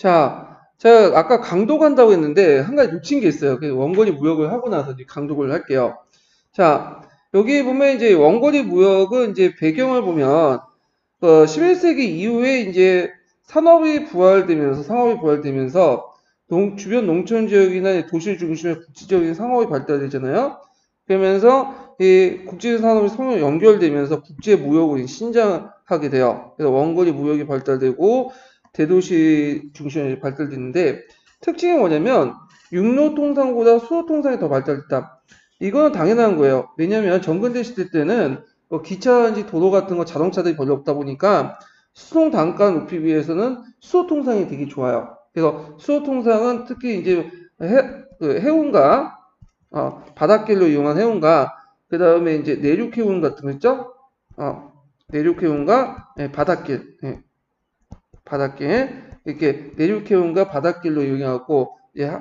제가 아까 강도 간다고 했는데 한 가지 놓친 게 있어요. 그래서 원거리 무역을 하고 나서 이제 강도를 할게요. 자, 여기 보면 이제 원거리 무역은 이제 배경을 보면 11세기 이후에 이제 상업이 부활되면서 주변 농촌 지역이나 도시 중심의 국지적인 상업이 발달되잖아요. 그러면서 이 국제 산업이 서로 연결되면서 국제 무역으로 신장하게 돼요. 그래서 원거리 무역이 발달되고 대도시 중심이 발달됐는데 특징이 뭐냐면 육로 통상보다 수로 통상이 더 발달됐다. 이거는 당연한 거예요. 왜냐하면 정근대 시대 때는 기차인지 도로 같은 거 자동차들이 별로 없다 보니까 수송 단가 높이기 위해서는 수로 통상이 되게 좋아요. 그래서 수로 통상은 특히 이제 해운가 바닷길로 이용한 해운가 그 다음에 이제 내륙 해운 같은 거 있죠? 내륙 해운과 바닷길 바닷길 이렇게 내륙 해운과 바닷길로 이용해갖고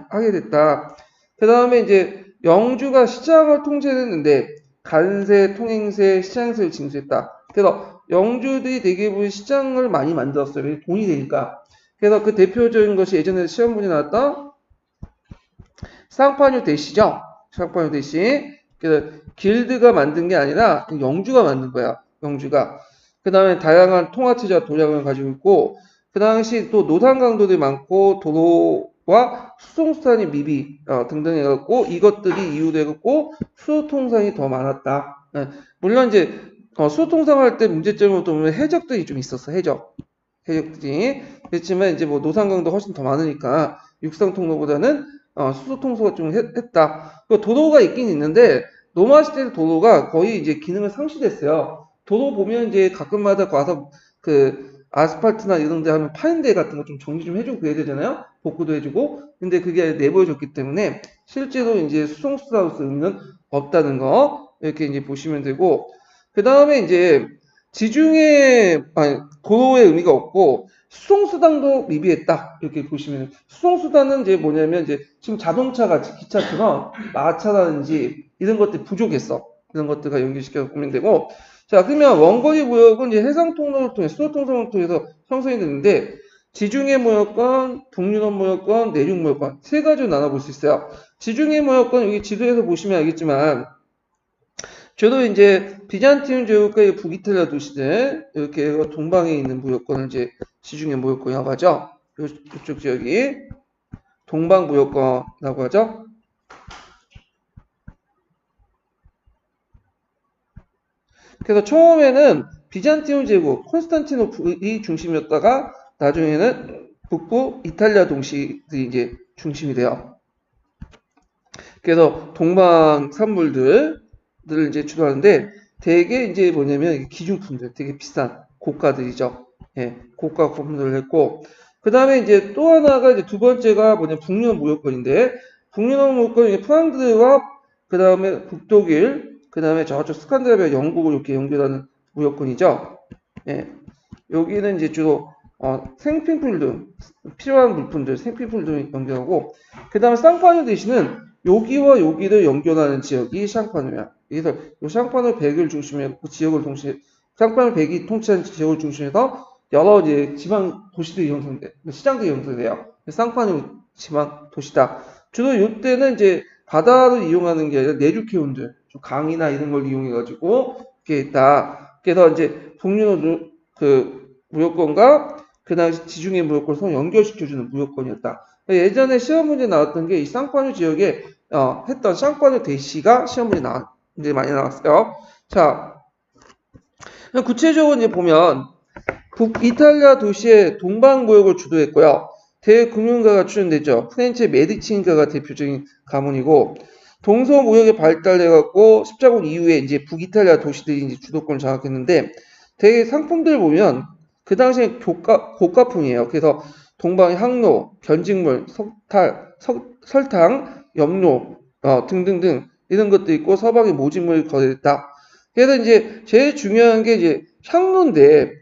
하게 됐다. 그 다음에 이제 영주가 시장을 통제했는데 간세, 통행세, 시장세를 징수했다. 그래서 영주들이 대부분 시장을 많이 만들었어요. 왜? 돈이 되니까. 그래서 그 대표적인 것이 예전에 시험 문제 나왔던 쌍파뉴 대시죠. 쌍파뉴 대시. 그래서 길드가 만든 게 아니라 영주가 만든 거야. 영주가. 그 다음에 다양한 통화체제와 도량을 가지고 있고 그 당시 또 노상 강도들이 많고 도로와 수송수단이 미비 등등 해갖고 이것들이 이유로 해갖고 수도 통상이 더 많았다. 물론 이제 수도 통상 할 때 문제점은 또 보면 해적들이 좀 있었어. 해적들이. 그렇지만 이제 뭐 노상 강도 훨씬 더 많으니까 육상 통로보다는 수도 통로가 좀 했다. 도로가 있긴 있는데 로마 시대 도로가 거의 이제 기능을 상실했어요. 도로 보면 이제 가끔마다 와서 그 아스팔트나 이런 데 하면 파인데 같은 거 좀 정리 좀 해주고 그래야 되잖아요. 복구도 해주고. 근데 그게 내보여줬기 때문에 실제로 이제 수송수로서 의미는 없다는 거 이렇게 이제 보시면 되고 그 다음에 이제 도로의 의미가 없고 수송수단도 미비했다 이렇게 보시면 수송수단은 이제 뭐냐면 이제 지금 자동차 같이 기차처럼 마차라든지 이런 것들이 부족했어. 이런 것들과 연결시켜서 보면 되고 자, 그러면 원거리 무역은 이제 해상 통로를 통해 수도 통로를 통해서 형성이 되는데 지중해 무역권, 북유럽 무역권, 내륙 무역권 세 가지로 나눠볼 수 있어요. 지중해 무역권 여기 지도에서 보시면 알겠지만 주로 이제 비잔티움 제국과의 북이탈리아 도시들 이렇게 동방에 있는 무역권을 이제 지중해 무역권이라고 하죠. 이쪽 지역이 동방 무역권이라고 하죠. 그래서 처음에는 비잔티움 제국 콘스탄티노플이 중심이었다가 나중에는 북부 이탈리아 동시들이 이제 중심이 돼요. 그래서 동방 산물들을 이제 주도하는데 되게 이제 뭐냐면 기중품들 되게 비싼 고가들이죠. 고가 품들을 했고 그 다음에 이제 또 하나가 이제 두 번째가 북유럽 무역권인데 북유럽 무역권이 프랑스와 그 다음에 북독일 그 다음에 저쪽 스칸디나비아 영국을 이렇게 연결하는 무역권이죠. 여기는 이제 주로 생필품 등 필요한 물품들 생필품 등을 연결하고 그 다음에 쌍파뉴 대신은 여기와 여기를 연결하는 지역이 샹파뉴야. 그래서 이 샹파뉴 백을 중심으로 그 지역을 동시에 샹파뉴 백이 통치하는 지역을 중심해서 여러 이제 지방 도시들이 형성돼 시장들이 형성돼요. 쌍파뉴 지방 도시다. 주로 이때는 이제 바다를 이용하는 게 아니라 내륙해운들 강이나 이런 걸 이용해가지고 이렇게 있다. 그래서 이제 북유럽 그 무역권과 그 당시 지중해 무역권을 서로 연결시켜주는 무역권이었다. 예전에 시험 문제 나왔던 게 이 쌍파뉴 지역에 했던 쌍파뉴 대시가 시험 문제 많이 나왔어요. 자, 구체적으로 이제 보면 북이탈리아 도시의 동방 무역을 주도했고요. 대금융가가 출연되죠. 프렌체 메디치인가가 대표적인 가문이고 동서 무역이 발달해갖고 십자군 이후에 이제 북이탈리아 도시들이 이제 주도권을 장악했는데 되게 상품들 보면 그 당시에 고가품이에요. 그래서 동방의 항로, 변직물, 설탕, 염료 등등등 이런 것도 있고 서방의 모직물이 거래됐다. 그래서 이제 제일 중요한 게 이제 향로인데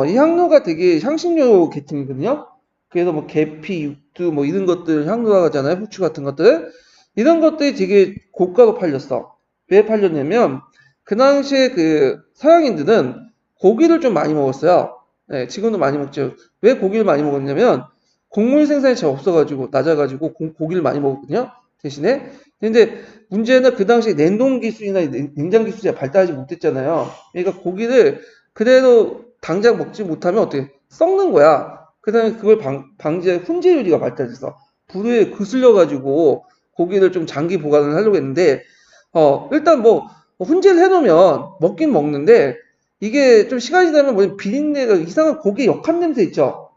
이 향로가 되게 향신료 계통이거든요. 그래서 뭐 계피, 육두 뭐 이런 것들 향로라고 하잖아요. 후추 같은 것들. 이런 것들이 되게 고가로 팔렸어. 왜 팔렸냐면 그 당시에 그 서양인들은 고기를 좀 많이 먹었어요. 지금도 많이 먹죠. 왜 고기를 많이 먹었냐면 곡물 생산이 잘 없어가지고 낮아가지고 고기를 많이 먹었거든요. 대신에 근데 문제는 그 당시에 냉동 기술이나 냉장 기술이 발달하지 못했잖아요. 그러니까 고기를 그대로 당장 먹지 못하면 어떻게 썩는 거야. 그다음에 그걸 방지할 훈제 요리가 발달해서 불에 그슬려가지고 고기를 좀 장기 보관을 하려고 했는데 일단 뭐 훈제를 해놓으면 먹긴 먹는데 이게 좀 시간이 지나면 뭐 비린내가 이상한 고기 역한 냄새 있죠.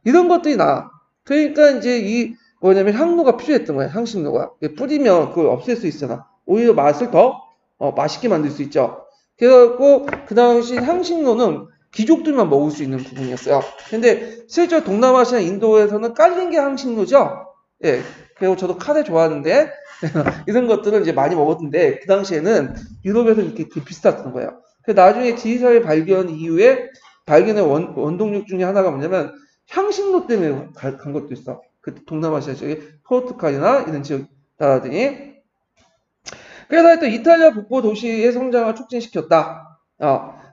이런 것들이 나. 그러니까 이제 이 뭐냐면 향료가 필요했던 거야. 향신료가. 뿌리면 그걸 없앨 수 있잖아. 오히려 맛을 더 맛있게 만들 수 있죠. 그래갖고 그 당시 향신료는 귀족들만 먹을 수 있는 부분이었어요. 근데 실제로 동남아시아 인도에서는 깔린 게 향신료죠. 예. 그리고 저도 카레 좋아하는데 이런 것들을 이제 많이 먹었는데 그 당시에는 유럽에서 이렇게 비쌌던 거예요. 나중에 지리사회 발견 이후에 발견의 원동력 중에 하나가 뭐냐면 향신료 때문에 간 것도 있어. 그 동남아시아 지역에 포르투갈이나 이런 지역 나라들이. 그래서 하여튼 이탈리아 북부 도시의 성장을 촉진시켰다.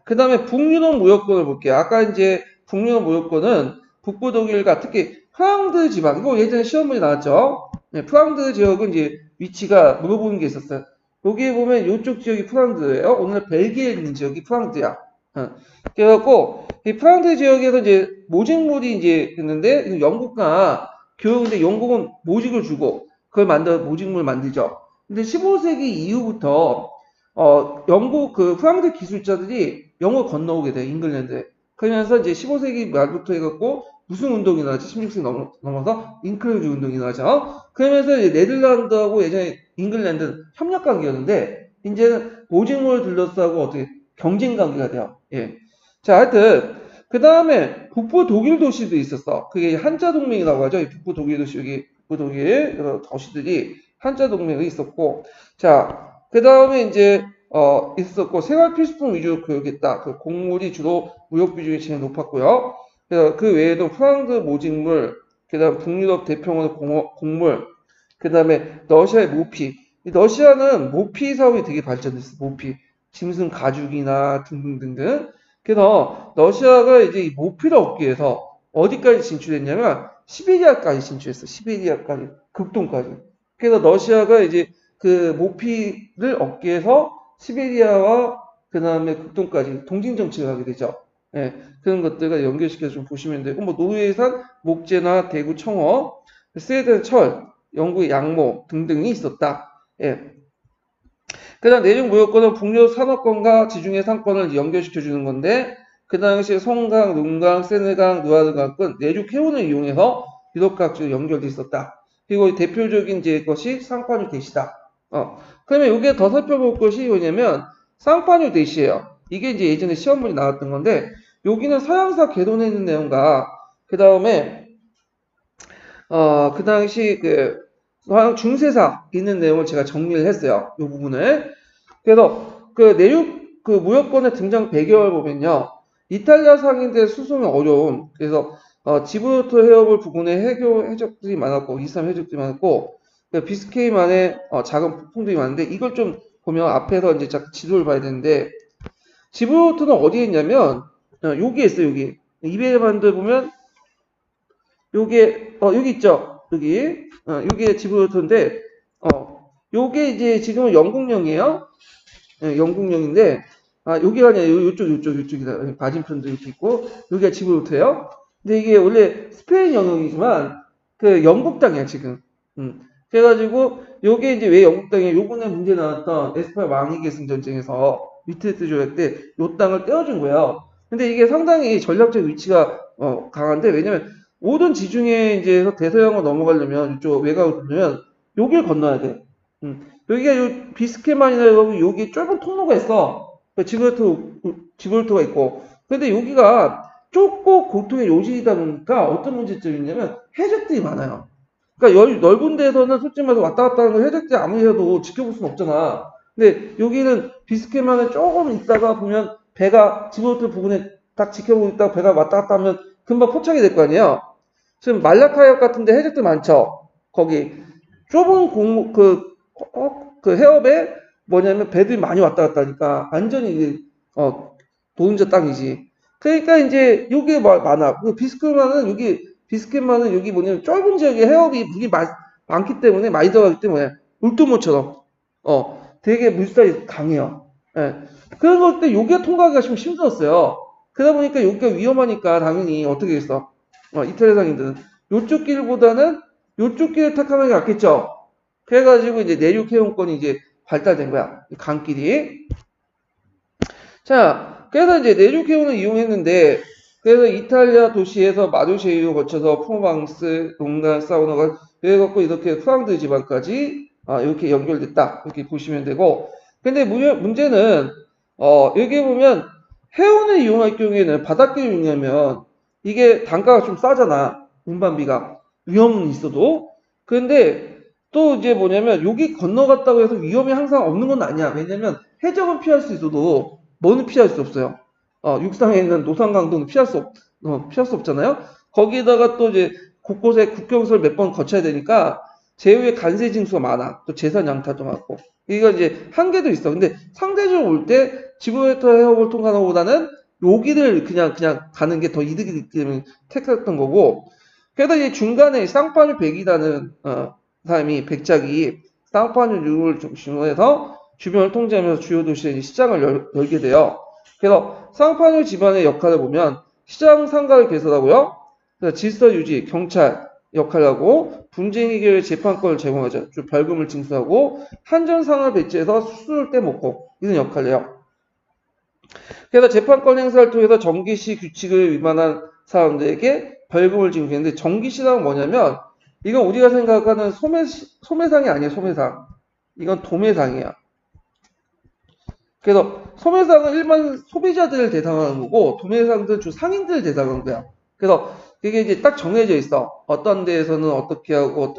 그 다음에 북유럽 무역권을 볼게요. 아까 이제 북유럽 무역권은 북부 독일과 특히 프랑드 지방, 이거 예전에 시험 문제 나왔죠. 네, 프랑드 지역은 이제 위치가 물어보는 게 있었어요. 여기에 보면 이쪽 지역이 프랑드예요. 오늘 벨기에 있는 지역이 프랑드야. 그래갖고 이 프랑드 지역에서 이제 모직물이 이제 있는데 영국과 교육인데 영국은 모직을 주고 그걸 모직물 만들죠. 근데 15세기 이후부터 영국 그 프랑스 기술자들이 영어 건너오게 돼요. 잉글랜드에. 그러면서 이제 15세기 말부터 해갖고 무슨 운동이 나왔지? 16세기 넘어서 잉클리즈 운동이 나죠. 그러면서 이제 네덜란드하고 예전에 잉글랜드는 협력 관계였는데 이제는 모직물을 둘러싸고 어떻게 경쟁 관계가 돼요. 예. 자, 하여튼 그 다음에 북부 독일 도시도 있었어. 그게 한자 동맹이라고 하죠. 북부 독일 도시 여기 북부 독일 도시들이 한자 동맹이 있었고, 자, 그 다음에 이제 있었고 생활 필수품 위주로 교육했다. 그 곡물이 주로 무역 비중이 제일 높았고요. 그래서 그 외에도 프랑스 모직물, 그다음 북유럽 대표원 곡물, 그다음에 러시아의 모피. 러시아는 모피 사업이 되게 발전됐어. 모피, 짐승 가죽이나 등등등등. 그래서 러시아가 이제 이 모피를 얻기 위해서 어디까지 진출했냐면 시베리아까지 진출했어. 시베리아까지, 극동까지. 그래서 러시아가 이제 그 모피를 얻기 위해서 시베리아와 그 다음에 극동까지 동진 정책을 하게 되죠. 예, 그런 것들과 연결시켜서 좀 보시면 되고, 뭐 노르웨이산 목재나 대구 청어, 스웨덴 철, 영국의 양모 등등이 있었다. 예. 그다음 내륙 무역권은 북유럽 산업권과 지중해 상권을 연결시켜 주는 건데 그 당시에 송강, 눈강, 세네강, 누아르강은 내륙 해운을 이용해서 유럽 각지로 연결돼 있었다. 그리고 대표적인 이제 것이 상파뉴 대시다. 그러면 여기에 더 살펴볼 것이 뭐냐면 상파뉴 대시예요. 이게 이제 예전에 시험 문제 나왔던 건데 여기는 서양사 개론에 있는 내용과 그 다음에 그 당시 그 서양 중세사 있는 내용을 제가 정리를 했어요. 이 부분을. 그래서 그 내륙 그 무역권의 등장 배경을 보면요. 이탈리아 상인들 수송이 어려운 그래서 지브롤터 해협을 부근에 해적들이 많았고 이슬람 해적들이 많았고 그 비스케이만의 작은 폭풍들이 많은데 이걸 좀 보면 앞에서 이제 지도를 봐야 되는데 지브롤터는 어디에 있냐면 여기에 있어요. 여기 이베리반도에 보면 요게 여기 있죠. 여기에 지브롤터인데 요게 이제 지금은 영국령이에요. 예, 영국령인데 여기가 아니라 요쪽이다. 맞은편도 이렇게 있고 여기가 지브롤터예요. 근데 이게 원래 스페인 영역이지만 그 영국 땅이야 지금. 그래가지고 요게 이제 왜 영국 땅이야? 요번에 문제 나왔던 에스파냐 왕위 계승 전쟁에서 위트레트 조약 때 요 땅을 떼어준 거예요. 근데 이게 상당히 전략적 위치가 강한데 왜냐면 모든 지중해 이제 대서양으로 넘어가려면 이쪽 외곽으로 들면 여길 건너야 돼. 여기가 요 비스케만이나 여기 좁은 통로가 있어. 지브롤터가 있고. 근데 여기가 좁고 고통의 요지이다 보니까 어떤 문제점이 있냐면 해적들이 많아요. 그러니까 넓은 데서는 솔직히 말해서 왔다 갔다 하는 거 해적들이 아무리 해도 지켜볼 수는 없잖아. 근데 여기는 비스케만에 조금 있다가 보면 배가 지브롤터 부근에 딱 지켜보고 있다가 배가 왔다 갔다 하면 금방 포착이 될 거 아니에요. 지금 말라카협 같은데 해적들 많죠. 거기 좁은 그 해협에 뭐냐면 배들이 많이 왔다 갔다 하니까 완전히 노른자 땅이지. 그러니까 이제 여기에 많아. 그 비스크만은 여기 비스켓만은 여기 뭐냐면 좁은 지역에 해협이 물이 많기 때문에 많이 들어가기 때문에 울두모처럼 되게 물살이 강해요. 예. 그런 때 여기가 통과하기가 좀 힘들었어요. 그러다 보니까 여기가 위험하니까 당연히 어떻게 했어? 이탈리아 상인들은 요쪽 길보다는 요쪽 길을 택하는 게 낫겠죠. 그래가지고 이제 내륙 해운권이 이제 발달된 거야. 강길이. 자, 그래서 이제 내륙 해운을 이용했는데, 그래서 이탈리아 도시에서 마르쉐이유 거쳐서 프로방스, 롱간, 사우나가 그래갖고 이렇게 프랑드 지방까지 이렇게 연결됐다. 이렇게 보시면 되고, 근데 문제는 여기 보면 해운을 이용할 경우에는 바닷길을 이용하면 이게 단가가 좀 싸잖아. 운반비가 위험은 있어도. 그런데 또 이제 뭐냐면 여기 건너갔다고 해서 위험이 항상 없는 건 아니야. 왜냐면 해적은 피할 수 있어도 뭐는 피할 수 없어요. 육상에 있는 노상강도는 피할 수 없잖아요. 거기다가 또 이제 곳곳에 국경선을 몇 번 거쳐야 되니까 제후에 간세 징수가 많아. 또 재산 양탈도 많고. 이거 이제 한계도 있어. 근데 상대적으로 올 때 지브랄터 해협을 통과하는 것보다는 여기를 그냥 가는 게 더 이득이기 때문에 택했던 거고. 그래서 이제 중간에 쌍파뉴 백이라는 사람이 백작이 쌍파뉴 류를 중심으로 해서 주변을 통제하면서 주요 도시의 시장을 열게 돼요. 그래서 쌍파뉴 집안의 역할을 보면 시장 상가를 개설하고요. 질서 유지, 경찰 역할을 하고 분쟁 해결 재판권을 제공하죠. 벌금을 징수하고 한전상을 배치해서 수수료를 떼먹고 이런 역할을 해요. 그래서 재판권 행사를 통해서 정기시 규칙을 위반한 사람들에게 벌금을 징수했는데 정기시란 뭐냐면 이건 우리가 생각하는 소매상이 아니에요. 소매상. 이건 도매상이야. 그래서 소매상은 일반 소비자들을 대상하는 거고 도매상들은 주 상인들을 대상하는 거야. 그래서 이게 이제 딱 정해져 있어. 어떤 데에서는 어떻게 하고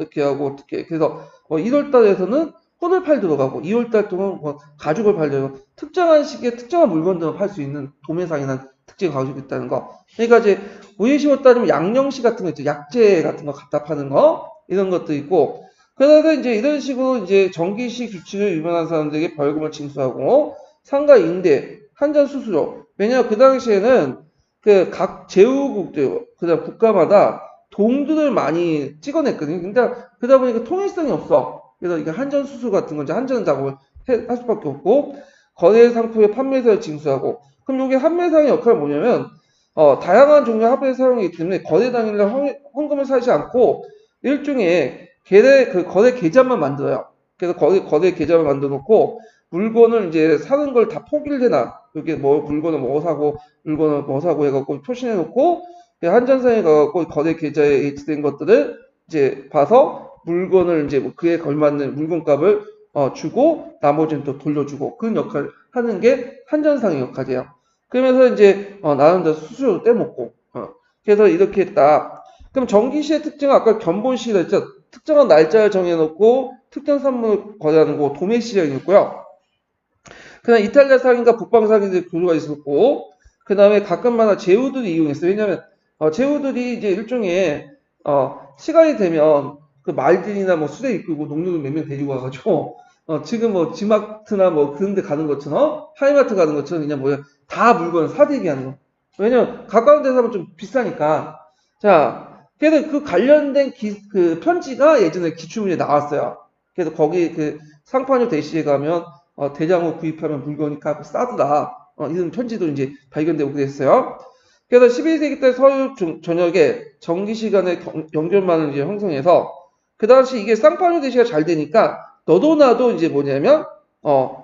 그래서 1월 달에서는 혼을 팔 들어가고 2월 달 동안 가죽을 팔려고 특정한 시기에 특정한 물건들을 팔 수 있는 도매상이라는 특징을 가지고 있다는 거. 그러니까 이제 우리 식으로 따지면 양령시 같은 거 있죠. 약재 같은 거 갖다 파는 거 이런 것도 있고. 그래서 이제 이런 식으로 이제 정기시 규칙을 위반한 사람들에게 벌금을 징수하고 상가 임대, 한전 수수료. 왜냐하면 그 당시에는 그 각 제후국들, 그다음 국가마다 동들을 많이 찍어냈거든요. 그러니까 그러다 보니까 통일성이 없어. 그래서 이게 한전 수수 같은 건 이제 한전 작업을 할 수밖에 없고 거래 상품의 판매사를 징수하고 그럼 이게 판매상의 역할은 뭐냐면 다양한 종류의 화폐를 사용하기 때문에 거래 당일날 헌금을 사지 않고 일종의 거래 계좌만 만들어요. 그래서 거래 계좌만 만들어 놓고 물건을 이제 사는 걸 다 포기를 해놔. 이렇게 물건을 뭐 사고, 물건을 뭐 사고 해갖고 표시해 놓고, 한전상에 가갖고 거래 계좌에 H된 것들을 이제 봐서 물건을 이제 그에 걸맞는 물건값을 주고, 나머지는 또 돌려주고, 그런 역할을 하는 게 한전상의 역할이에요. 그러면서 이제, 나름대로 수수료도 떼먹고, 그래서 이렇게 했다. 그럼 정기시의 특징은 아까 견본시라 했죠. 특정한 날짜를 정해놓고, 특정 산물을 거래하는 거, 도매시장이었고요. 그다음 이탈리아 상인과 북방 상인들 교류가 있었고, 그 다음에 가끔마다 제후들이 이용했어요. 왜냐하면 제후들이 이제 일종의 시간이 되면 그 말들이나 뭐 수레 이끌고 농민을 몇 명 데리고 와가지고 지금 뭐 지마트나 뭐 그런 데 가는 것처럼 하이마트 가는 것처럼 그냥 뭐야 다 물건 사들게 하는 거. 왜냐면 가까운 데서 하면 좀 비싸니까. 자, 그래서 그 관련된 그 편지가 예전에 기출문제 나왔어요. 그래서 거기 그 상판유 대시에 가면 대량으로 구입하면 물건이 값이 싸더라. 이런 편지도 이제 발견되고 그랬어요. 그래서 12세기 때 서유 전역에 정기 시간에 연결망을 이제 형성해서 그 당시 이게 쌍파뉴 대시가 잘 되니까 너도 나도 이제 뭐냐면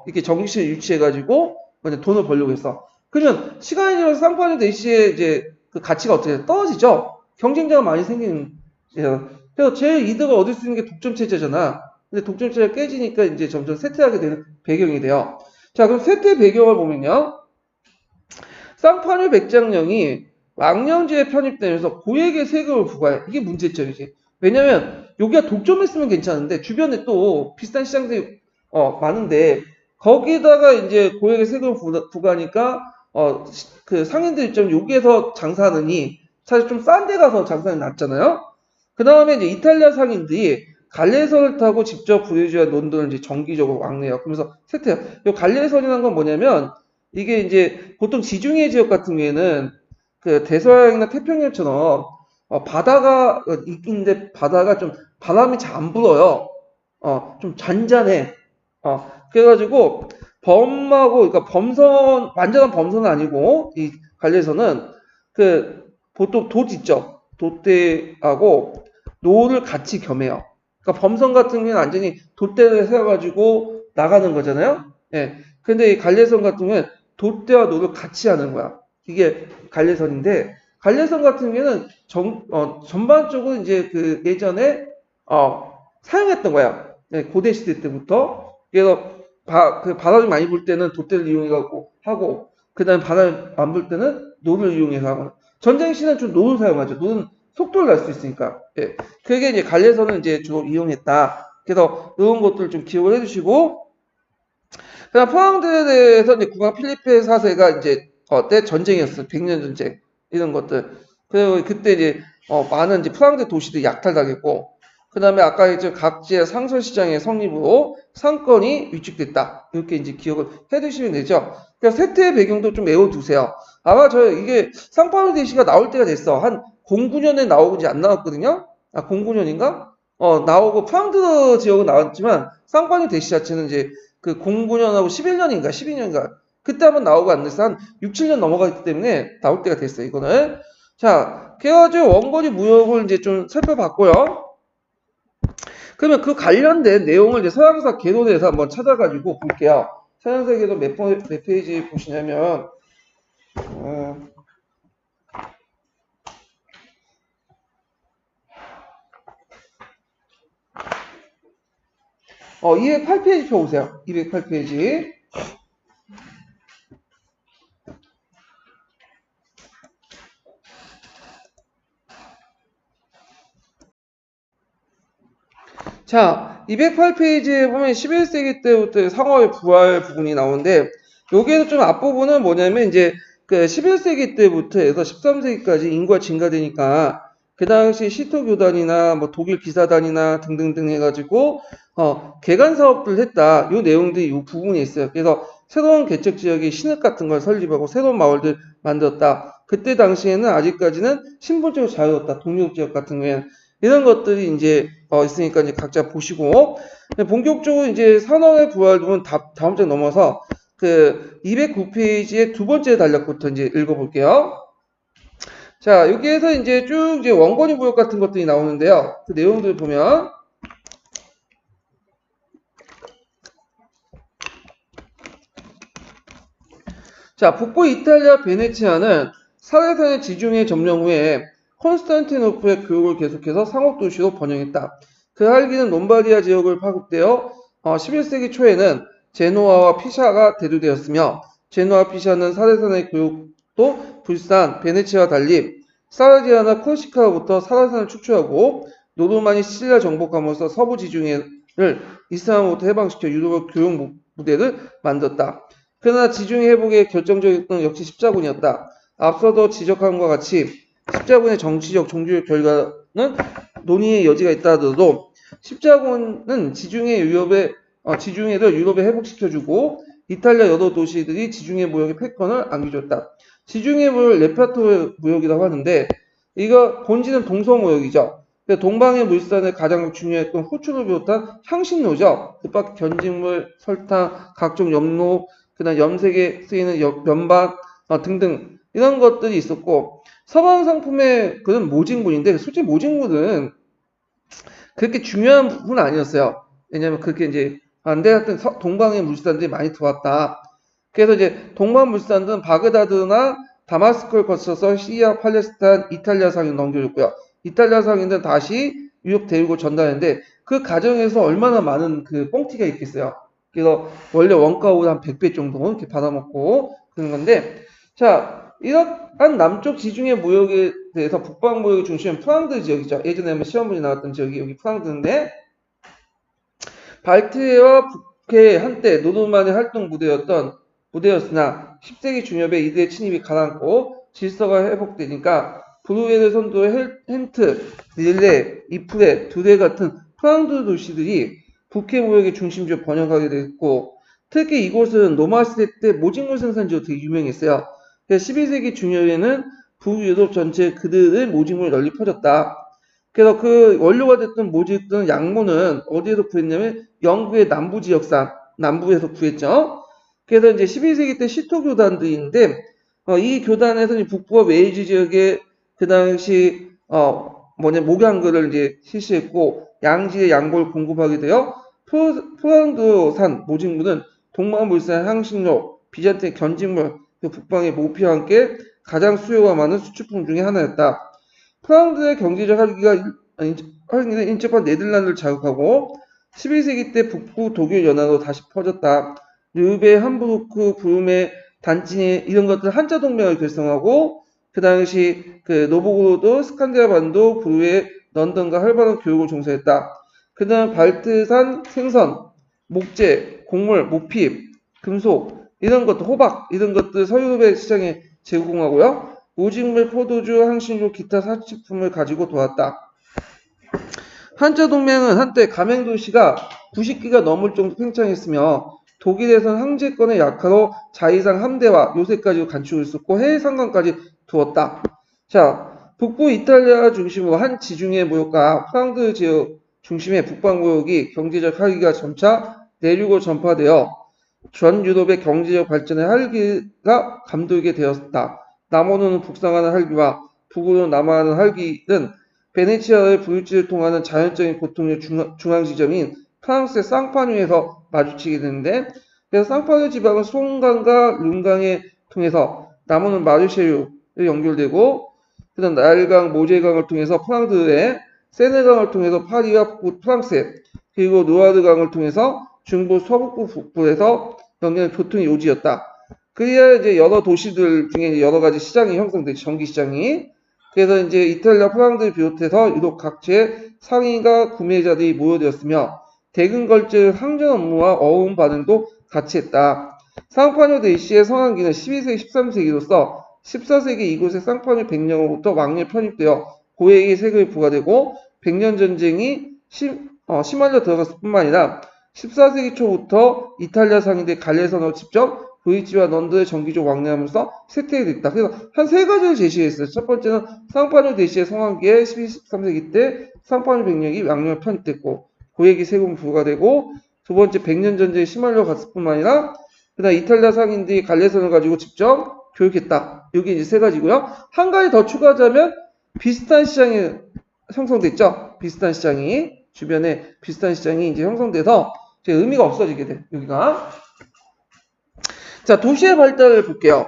이렇게 정기시를 유치해가지고 돈을 벌려고 했어. 그러면 시간이 지나서 쌍파뉴 대시의 이제 그 가치가 어떻게 떨어지죠? 경쟁자가 많이 생기는. 그래서 제일 이득을 얻을 수 있는 게 독점 체제잖아. 근데 독점 체제가 깨지니까 이제 점점 쇠퇴하게 되는 배경이 돼요. 자, 그럼 쇠퇴 배경을 보면요. 쌍파뉴 백장령이 왕령제에 편입되면서 고액의 세금을 부과해. 이게 문제점이지. 왜냐면 여기가 독점했으면 괜찮은데 주변에 또 비슷한 시장들이 많은데 거기다가 이제 고액의 세금을 부과하니까 그 상인들 입장에 여기에서 장사하느니 사실 좀 싼 데 가서 장사는 낫잖아요. 그 다음에 이제 이탈리아 상인들이 갈레선을 타고 직접 브레지와 론던을 이제 정기적으로 왕래해요. 그러면서 세트해요. 이 갈레선이라는 건 뭐냐면 이게 이제 보통 지중해 지역 같은 경우에는 그 대서양이나 태평양처럼 바다가 있긴데 바다가 좀 바람이 잘 안 불어요. 좀 잔잔해. 그래가지고 그러니까 완전한 범선은 아니고 이 관리에서는 그 보통 돛 있죠. 돛대하고 노를 같이 겸해요. 그러니까 범선 같은 경우는 완전히 돛대를 세워가지고 나가는 거잖아요. 예. 근데 이 갈래선 같은 경우는 돛대와 노를 같이 하는 거야. 이게 갈래선인데 갈래선 같은 경우는 전반적으로 이제 그 예전에 사용했던 거야. 네, 고대 시대 때부터. 그래서 그 바람이 많이 불 때는 돛대를 이용해갖고 하고, 그 다음에 바람이 안 불 때는 노를 이용해서 하고. 전쟁 시는 좀 노를 사용하죠. 노는 속도를 낼 수 있으니까. 예. 그게 이제 갈래선을 이제 주로 이용했다. 그래서 이런 것들 좀 기억을 해주시고, 그다음 포항들에 대해서 이제 국왕 필리페 4세가 이제 때 전쟁이었어. 100년 전쟁 이런 것들. 그리고 그때 이제 많은 이제 포항대 도시들이 약탈당했고, 그다음에 아까 이제 각지의 상설 시장의 성립으로 상권이 위축됐다. 이렇게 이제 기억을 해두시면 되죠. 그러니까 세태의 배경도 좀 외워두세요. 아마 이게 상파울루 대시가 나올 때가 됐어. 한 09년에 나오고 이제 안 나왔거든요. 09년인가? 나오고 포항드 지역은 나왔지만 상파울루 대시 자체는 이제 그 09년하고 11년인가 12년인가 그때 한번 나오고 안 돼서 한 6, 7년 넘어갔기 때문에 나올 때가 됐어요. 이거는. 자, 그래가지고 원거리 무역을 이제 좀 살펴봤고요. 그러면 그 관련된 내용을 이제 서양사 개론에서 한번 찾아가지고 볼게요. 서양사 개론 몇 페이지 보시냐면, 어, 208페이지 펴보세요. 208페이지. 자, 208페이지에 보면 11세기 때부터 상어의 부활 부분이 나오는데, 여기에서 좀 앞부분은 뭐냐면, 이제, 그 11세기 때부터 해서 13세기까지 인구가 증가되니까, 그 당시 시토교단이나 뭐 독일 기사단이나 등등등 해가지고, 개간 사업들을 했다. 요 내용들이 요 부분에 있어요. 그래서 새로운 개척 지역에 신읍 같은 걸 설립하고 새로운 마을들 만들었다. 그때 당시에는 아직까지는 신분적으로 자유롭다. 독립 지역 같은 경우에는. 이런 것들이 이제 있으니까 이제 각자 보시고 본격적으로 이제 산업의 부활 부분 다음 장 넘어서 그 209페이지의 두 번째 단락부터 이제 읽어볼게요. 자, 여기에서 이제 쭉 이제 원거리 무역 같은 것들이 나오는데요. 그 내용들 보면 자, 북부 이탈리아 베네치아는 사대산의 지중해 점령 후에 콘스탄티노플의 교육을 계속해서 상업도시로 번영했다. 그 할기는 롬바디아 지역을 파급되어 11세기 초에는 제노아와 피샤가 대두되었으며 제노아 피샤는 사대산의 교육도 불산, 베네치아와 달리 사르디아나 코르시카로부터 사대산을 축출하고 노르마니 시칠리아 정복함으로써 서부 지중해를 이슬람으로부터 해방시켜 유럽의 교육 무대를 만들었다. 그러나 지중해 회복의 결정적인 건 역시 십자군이었다. 앞서도 지적한 것과 같이 십자군의 정치적 종교적 결과는 논의의 여지가 있다 하더라도 십자군은 지중해를 유럽에 회복시켜주고 이탈리아 여러 도시들이 지중해 무역의 패권을 안겨줬다. 지중해 무역을 레파토 무역이라고 하는데 이거 본질은 동서무역이죠. 동방의 물산에 가장 중요했던 호주를 비롯한 향신료죠. 그 밖에 견직물, 설탕, 각종 염료, 그다음 염색에 쓰이는 면박 등등 이런 것들이 있었고 서방 상품의 그런 모직물인데 솔직히 모직물은 그렇게 중요한 부분은 아니었어요. 왜냐하면 그렇게 이제 안데 하여튼 동방의 물산들이 많이 들어왔다. 그래서 이제 동방 물산들은 바그다드나 다마스크를 거쳐서 시리아, 팔레스타인, 이탈리아 상에 넘겨줬고요. 이탈리아 상인들은 다시 유럽 대륙을 전달했는데 그 과정에서 얼마나 많은 그 뻥튀가 있겠어요. 그래서 원래 원가보다 한 100배 정도 이렇게 받아먹고 그런 건데 자 이러한 남쪽 지중해 무역에 대해서 북방 무역의 중심은 프랑드 지역이죠. 예전에 한번 시험 문제 나왔던 지역이 여기 프랑드인데 발트해와 북해 한때 노르만의 활동 무대였으나 10세기 중엽에 이들의 침입이 가라앉고 질서가 회복되니까 브루에르 선도의 헨트, 릴레, 이프레, 두레 같은 프랑드 도시들이 북해 무역의 중심지로 번영하게 됐고 특히 이곳은 로마 시대 때 모직물 생산지로 되게 유명했어요. 12세기 중엽에는 북유럽 전체 그들의 모직물이 널리 퍼졌다. 그래서 그 원료가 됐던 모직들은 양모는 어디에서 구했냐면 영국의 남부 지역산, 남부에서 구했죠. 그래서 이제 12세기 때 시토 교단들인데 이 교단에서 북부와 웨일즈 지역에 그 당시 목양글을 이제 실시했고 양지의 양보를 공급하게 되어 포란도산 모직물은 동방물산, 향신료, 비잔틴 견직물, 북방의 모피와 함께 가장 수요가 많은 수출품 중에 하나였다. 프랑스의 경제적 활기는 인접한 네덜란드를 자극하고 11세기 때 북부 독일 연안으로 다시 퍼졌다. 르베, 함부르크, 브루메, 단지니 이런 것들 한자 동맹을 결성하고 그 당시 그 노보그로드, 스칸디나반도, 브루에, 런던과 활발한 교육을 종사했다. 그다음 발트산 생선, 목재, 곡물, 모피, 금속 이런 것들, 호박 이런 것들 서유럽의 시장에 제공하고요. 오직물, 포도주, 향신료, 기타 사치품을 가지고 도왔다. 한자동맹은 한때 가맹도시가 90기가 넘을 정도 팽창했으며 독일에선 황제권의 약화로 자위상 함대와 요새까지 간축을 했었고 해외 상관까지 두었다. 자, 북부 이탈리아 중심으로 한 지중해 무역과 프랑스 지역 중심의 북방 무역이 경제적 활기가 점차 내륙으로 전파되어 전 유럽의 경제적 발전의 활기가 감돌게 되었다. 남원으로는 북상하는 활기와 북으로 남하하는 활기는 베네치아의 브릿지를 통하는 자연적인 교통의 중앙 지점인 프랑스의 쌍파뉴에서 마주치게 되는데 그래서 쌍파뉴 지방은 송강과 룬강에 통해서 남원은 마르쉐유에 연결되고 그다음 나일강, 모제강을 통해서 프랑스에 세네강을 통해서 파리와 프랑스에 그리고 누아르강을 통해서 중부 서북부 북부에서 연결 교통의 요지였다. 그래야 이제 여러 도시들 중에 여러 가지 시장이 형성되지 전기 시장이. 그래서 이제 이탈리아, 프랑스를 비롯해서 유럽 각지의 상인과 구매자들이 모여들었으며 대근걸제 항전 업무와 어음 반응도 같이 했다. 쌍파뉴 대시의 성황기는 12세기, 13세기로서 14세기 이곳의 쌍파뉴 백령으로부터 왕년에 편입되어 고액의 세금이 부과되고 백년 전쟁이 심화려 들어갔을 뿐만 아니라 14세기 초부터 이탈리아 상인들이 갈레선으로 직접 브리지와 런던에 정기적 왕래하면서 쇠퇴가 됐다. 그래서 한 세 가지를 제시했어요. 첫 번째는 쌍파뉴 대시의 성황기에 12, 13세기 때 쌍파뉴 백령이 왕래에 편입됐고 고액의 세금 부과되고 두 번째 백년 전쟁에 심하려 갔을 뿐만 아니라 그다음 이탈리아 상인들이 갈레선을 가지고 직접 교육했다. 여기 이제 세 가지고요. 한 가지 더 추가하자면 비슷한 시장이 형성됐죠. 비슷한 시장이 주변에 비슷한 시장이 이제 형성돼서 이제 의미가 없어지게 돼. 여기가. 자, 도시의 발달을 볼게요.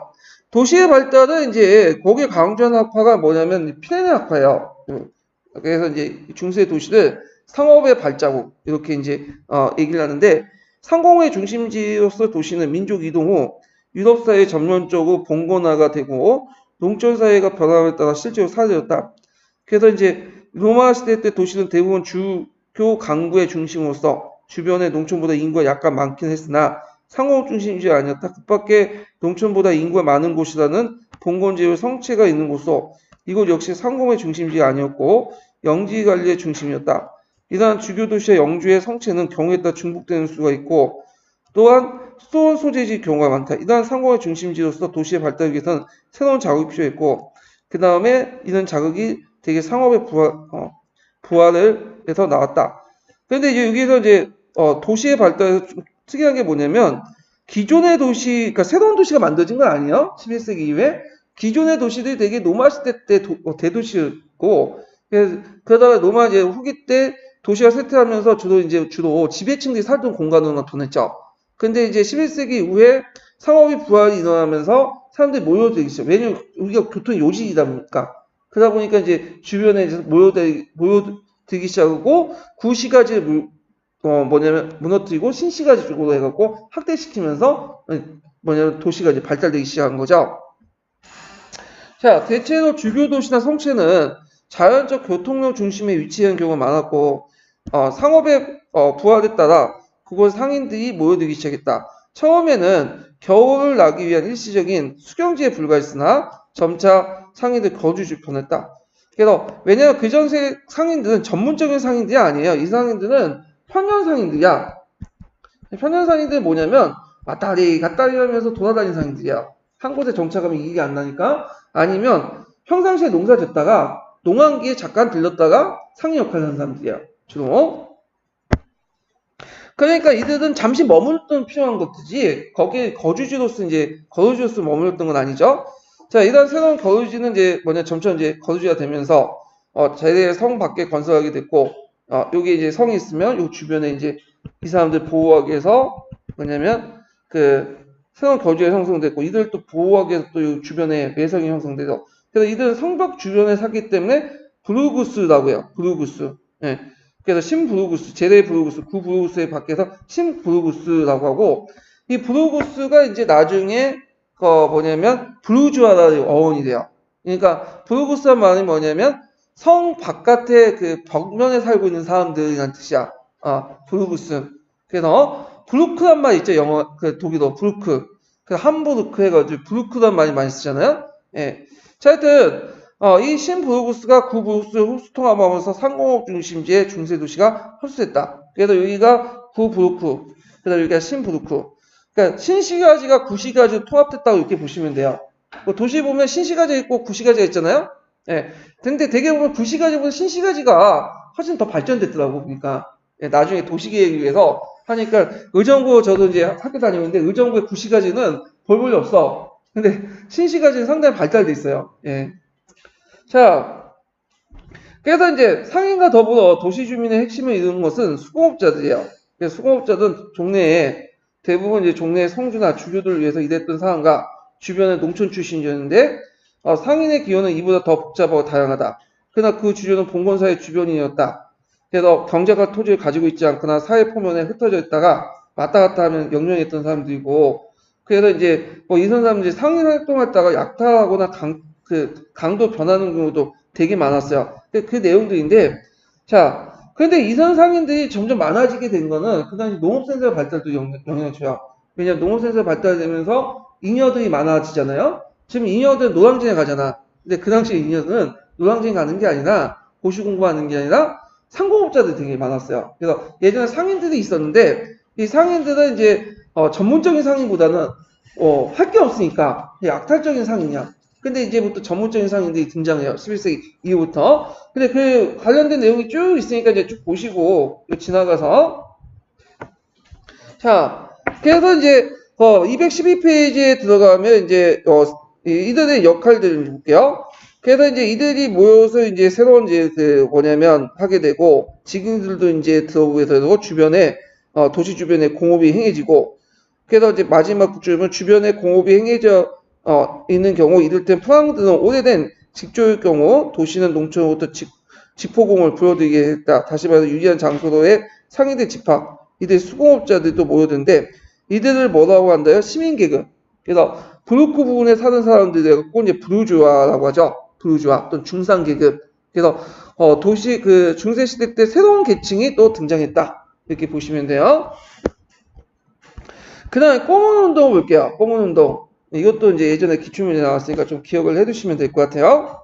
도시의 발달은 이제 거기에 강조한 학파가 뭐냐면 피레네 학파예요. 그래서 이제 중세 도시를 상업의 발자국 이렇게 이제 얘기를 하는데 상공의 중심지로서 도시는 민족 이동 후 유럽 사회 전면적으로 봉건화가 되고 농촌 사회가 변함에 따라 실제로 사라졌다. 그래서 이제 로마 시대 때 도시는 대부분 주교 강부의 중심으로서 주변의 농촌보다 인구가 약간 많긴 했으나 상업 중심지가 아니었다. 그 밖에 농촌보다 인구가 많은 곳이라는 봉건제의 성체가 있는 곳으로 이곳 역시 상공의 중심지가 아니었고 영지관리의 중심이었다. 이러한 주교 도시의 영주의 성체는 경우에 따라 중복되는 수가 있고 또한 수도원 소재지 경우가 많다. 이러한 상공의 중심지로서 도시의 발달을 위해서는 새로운 자극이 필요했고 그 다음에 이런 자극이 되게 상업의 부활을 해서 나왔다. 그런데 이제 여기서 이제 도시의 발달에서 좀 특이한 게 뭐냐면 기존의 도시, 그러니까 새로운 도시가 만들어진 건 아니에요. 11세기 이후에 기존의 도시들이 되게 로마 시대 때 대도시였고 그러다가 로마 이제 후기 때 도시가 쇠퇴하면서 주로 지배층들이 살던 공간으로 나타났죠. 근데 이제 11세기 이후에 상업의 부활이 일어나면서 사람들이 모여들기 시작. 왜냐면 우리가 교통 요지이다 보니까 그러다 보니까 이제 주변에 모여들기 시작하고 구시가지를 무너뜨리고 신시가지 쪽으로 해갖고 확대시키면서 도시가 이제 발달되기 시작한 거죠. 자, 대체로 주교 도시나 성체는 자연적 교통력 중심에 위치한 경우가 많았고 상업의 부활에 따라 그곳 상인들이 모여들기 시작했다. 처음에는 겨울을 나기 위한 일시적인 수경지에 불과했으나 점차 상인들 거주지 변했다. 그래서 왜냐하면 그 전세 상인들은 전문적인 상인들이 아니에요. 이 상인들은 편연 상인들이야. 편연 상인들은 뭐냐면 왔다리 갔다리 하면서 돌아다니는 상인들이야. 한 곳에 정착하면 이익이 안 나니까 아니면 평상시에 농사 짓다가 농한기에 잠깐 들렀다가 상인 역할을 하는 사람들이에요. 주로. 그러니까 이들은 잠시 머물던 필요한 것이지 거기에 거주지로서 머물렀던 건 아니죠. 자, 이런 새로운 거주지는 이제 점점 이제 거주지가 되면서 자기의 성 밖에 건설하게 됐고 여기 이제 성이 있으면 요 주변에 이제 이 사람들 보호하기 위해서 그 새로운 거주지가 형성됐고 이들 또 보호하기 위해서 또 요 주변에 매성이 형성돼서 그래서 이들은 성벽 주변에 살기 때문에 브루구스라고 해요. 브루구스. 예. 그래서 신브루구스, 제레 브루구스, 구 브루구스의 밖에서 신브루구스라고 하고 이 브루구스가 이제 나중에 브루주아라는 어원이 돼요. 그러니까 브루구스란 말이 뭐냐면 성 바깥에 그 벽면에 살고 있는 사람들이란 뜻이야. 브루구스. 그래서 브루크란 말 있죠. 영어 그 독일어 브루크. 그 함부르크 해가지고 브루크란 말이 많이 쓰잖아요. 예. 자, 하여튼 이 신브루구스가 구브루크스를 흡수통합하면서 상공업 중심지의 중세 도시가 흡수됐다. 그래서 여기가 구브루크, 그래서 여기가 신브루크. 그러니까 신시가지가 구시가지로 통합됐다고 이렇게 보시면 돼요. 뭐 도시 보면 신시가지 있고 구시가지가 있잖아요. 예. 근데 대개 보면 구시가지보다 신시가지가 훨씬 더 발전됐더라고. 그러니까 예, 나중에 도시계획을 위해서 하니까 의정부 저도 이제 학교 다니는데 의정부의 구시가지는 볼 볼이 없어. 근데 신시가지는 상당히 발달돼 있어요. 예. 자, 그래서 이제 상인과 더불어 도시 주민의 핵심을 이루는 것은 수공업자들이에요. 그래서 수공업자들은 대부분 이제 종래의 성주나 주교들을 위해서 일했던 사람과 주변의 농촌 출신이었는데 상인의 기여는 이보다 더 복잡하고 다양하다. 그러나 그 주조는 봉건사의 주변인이었다. 그래서 경제가 토지를 가지고 있지 않거나 사회 표면에 흩어져 있다가 왔다 갔다 하면 영령했던 사람들이고 그래서 이제 이 사람들이 상인 활동했다가 약탈하거나 강도 변하는 경우도 되게 많았어요. 그 내용들인데, 자, 그런데 이선 상인들이 점점 많아지게 된 거는 그 당시 농업센서 발달도 영향을 줘요. 왜냐면 농업센서 발달되면서 잉여들이 많아지잖아요. 지금 잉여들은 노량진에 가잖아. 근데 그 당시 잉여들은 노량진 가는 게 아니라 고시 공부하는 게 아니라 상공업자들이 되게 많았어요. 그래서 예전에 상인들이 있었는데 이 상인들은 이제 전문적인 상인보다는 할 게 없으니까 약탈적인 상인이야. 근데 이제부터 전문적인 상인들이 등장해요. 11세기 이후부터. 근데 그 관련된 내용이 쭉 있으니까 이제 쭉 보시고 지나가서 자, 그래서 이제 212페이지에 들어가면 이제 이들의 역할들을 볼게요. 그래서 이제 이들이 모여서 이제 새로운 이제 하게 되고 지금들도 이제 들어오게 주변에 도시 주변에 공업이 행해지고 그래서 이제 마지막 구조는 주변에 공업이 행해져 있는 경우 이를테면 프랑스는 오래된 직조일 경우 도시는 농촌으로부터 직포공을 불러들이게 했다. 다시 말해서 유리한 장소로의 상인들 집합, 이들 수공업자들도 모여드는데 이들을 뭐라고 한다요? 시민계급. 그래서 브루크 부근에 사는 사람들이 꼭 이제 부르주아라고 하죠. 부르주아 또는 중상계급. 그래서 도시 그 중세 시대 때 새로운 계층이 또 등장했다. 이렇게 보시면 돼요. 그 다음에 꼬문 운동을 볼게요. 꼬문 운동. 이것도 이제 예전에 기출문제 나왔으니까 좀 기억을 해두시면 될 것 같아요.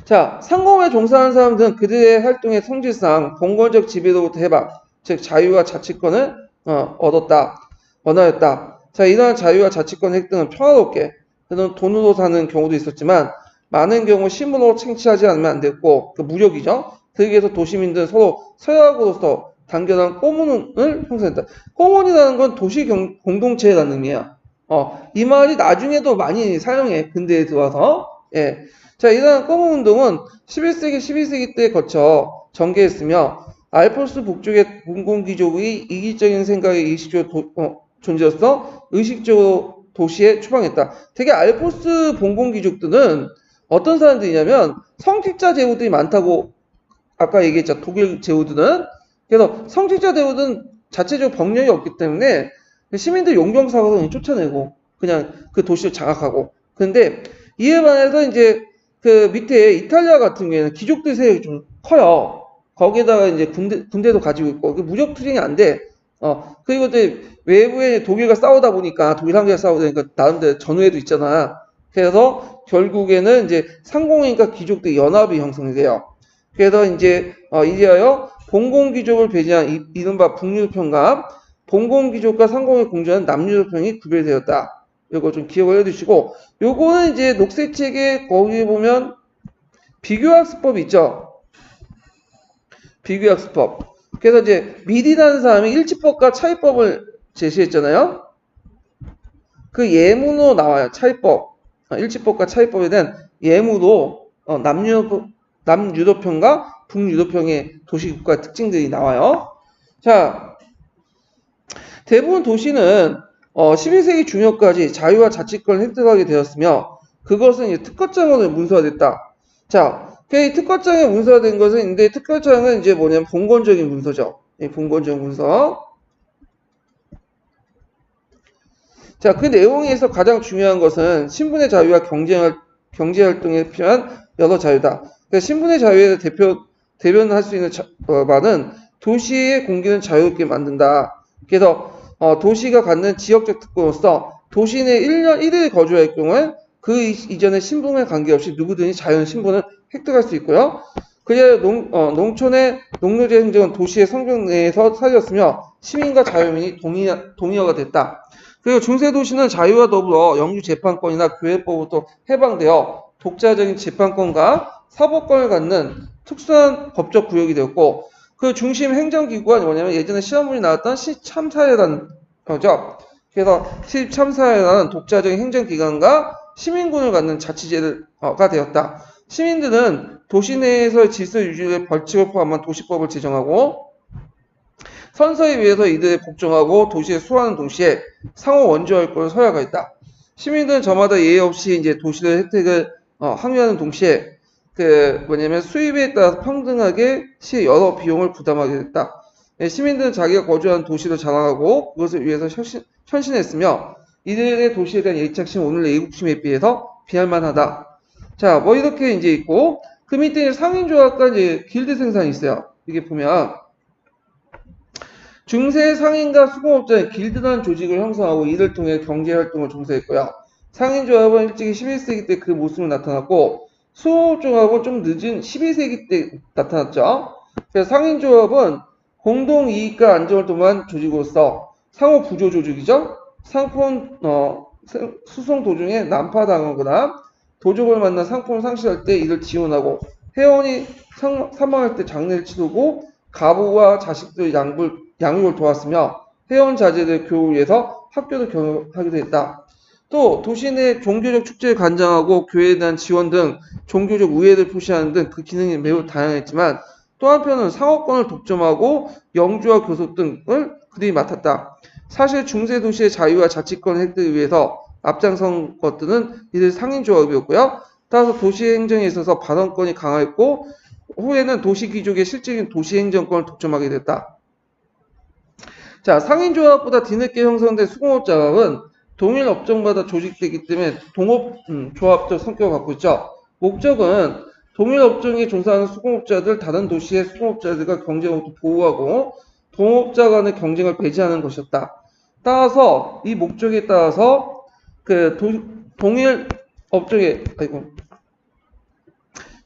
자, 상공에 종사하는 사람들은 그들의 활동의 성질상 봉건적 지배로부터 해방, 즉 자유와 자치권을 원하였다. 자, 이러한 자유와 자치권 획득은 평화롭게 그는 돈으로 사는 경우도 있었지만 많은 경우 힘으로 챙취하지 않으면 안 됐고 그 무력이죠. 그에 비해서 도시민들은 서로 서약으로서 단결한 꼬문을 형성했다. 꼬문이라는 건 도시 공동체라는 의미야. 이 말이 나중에도 많이 사용해. 근대에 들어와서. 예. 자, 이러한 꼬문 운동은 11세기, 12세기 때 거쳐 전개했으며 알프스 북쪽의 공공기족의 이기적인 생각의 의식적으로 존재로서 의식적으로 도시에 추방했다. 되게 알프스 봉공귀족들은 어떤 사람들이냐면 성직자 제후들이 많다고 아까 얘기했죠. 독일 제후들은. 그래서 성직자 제후들은 자체적으로 병력이 없기 때문에 시민들 용병사고서 쫓아내고 그냥 그 도시를 장악하고. 근데 이에 반해서 이제 그 밑에 이탈리아 같은 경우에는 귀족들 세력이 좀 커요. 거기에다가 이제 군대도 가지고 있고 무력 투쟁이 안 돼. 그리고 이제 외부에 독일과 싸우다 보니까 독일 한국과 싸우다 보니까 나름대로 전후회도 있잖아. 그래서 결국에는 이제 상공인과 귀족들의 연합이 형성이 돼요. 그래서 이제 이제하여 공공귀족을 배제한 이른바 북유럽평가 봉공귀족과 상공의 공주는 남유럽평이 구별되었다. 이거 좀 기억을 해두시고, 요거는 이제 녹색책에 거기 보면 비교학습법 있죠? 비교학습법. 그래서 이제 미리라는 사람이 일치법과 차이법을 제시했잖아요. 그 예문으로 나와요. 차이법. 일치법과 차이법에 대한 예문으로 남유도편과 북유도편의 도시국가 특징들이 나와요. 자, 대부분 도시는 12세기 중엽까지 자유와 자치권을 획득하게 되었으며 그것은 이제 특허장으로 문서화됐다. 자, 이 특허장에 문서화된 것은 근데 특허장은 이제 뭐냐면 봉건적인 문서죠. 봉건적 문서. 자, 그 내용에서 가장 중요한 것은 신분의 자유와 경제활동에 필요한 여러 자유다. 그러니까 신분의 자유에 대변할 수 있는 바는 도시의 공기는 자유롭게 만든다. 그래서 도시가 갖는 지역적 특권으로서 도시 내 1년 1일 거주할 경우에 그 이전의 신분에 관계없이 누구든지 자연 신분을 획득할 수 있고요. 그리하여 농촌의 농노제 행정은 도시의 성벽 내에서 사라졌으며 시민과 자유민이 동의어가 됐다. 그리고 중세도시는 자유와 더불어 영주재판권이나 교회법으로부터 해방되어 독자적인 재판권과 사법권을 갖는 특수한 법적 구역이 되었고 그 중심 행정기구가 뭐냐면 예전에 시험문이 나왔던 시참사회라는 거죠. 그래서 시참사회라는 독자적인 행정기관과 시민군을 갖는 자치제가 되었다. 시민들은 도시 내에서의 질서 유지의 벌칙을 포함한 도시법을 제정하고 선서에 의해서 이들을 복종하고 도시에 수호하는 동시에 상호 원조할권을 서약하였다. 시민들은 저마다 예의 없이 이제 도시의 혜택을 항유하는 동시에 수입에 따라서 평등하게 시의 여러 비용을 부담하게 됐다. 시민들은 자기가 거주하는 도시를 자랑하고 그것을 위해서 헌신했으며 이들의 도시에 대한 애착심 오늘의 애국심에 비해서 비할만하다. 자, 뭐 이렇게 이제 있고 그 밑에 상인조합과 이제 길드 생산이 있어요. 이게 보면 중세 상인과 수공업자는 길드라는 조직을 형성하고 이를 통해 경제활동을 종사했고요. 상인조합은 일찍이 11세기 때 그 모습으로 나타났고 수공업조합은 좀 늦은 12세기 때 나타났죠. 그래서 상인조합은 공동이익과 안정을 도모한 조직으로서 상호 부조 조직이죠. 상품 수송 도중에 난파당하거나 도적을 만나 상품을 상실할 때 이를 지원하고 회원이 사망할 때 장례를 치르고 가부와 자식들 양육을 도왔으며 회원 자제들 교육을 위해서 학교도 경영하기도 했다. 또 도시 내 종교적 축제를 관장하고 교회에 대한 지원 등 종교적 우애를 표시하는 등 그 기능이 매우 다양했지만 또 한편은 상업권을 독점하고 영주와 교섭 등을 그들이 맡았다. 사실 중세 도시의 자유와 자치권 획득을 위해서 앞장선 것들은 이들 상인조합이었고요. 따라서 도시 행정에 있어서 발언권이 강화했고 후에는 도시 귀족의 실질적인 도시 행정권을 독점하게 됐다. 자, 상인조합보다 뒤늦게 형성된 수공업자합은 동일 업종마다 조직되기 때문에 동업조합적 성격을 갖고 있죠. 목적은 동일 업종에 종사하는 수공업자들 다른 도시의 수공업자들과 경쟁으로부터 보호하고 동업자 간의 경쟁을 배제하는 것이었다. 따라서 이 목적에 따라서 동일 업종의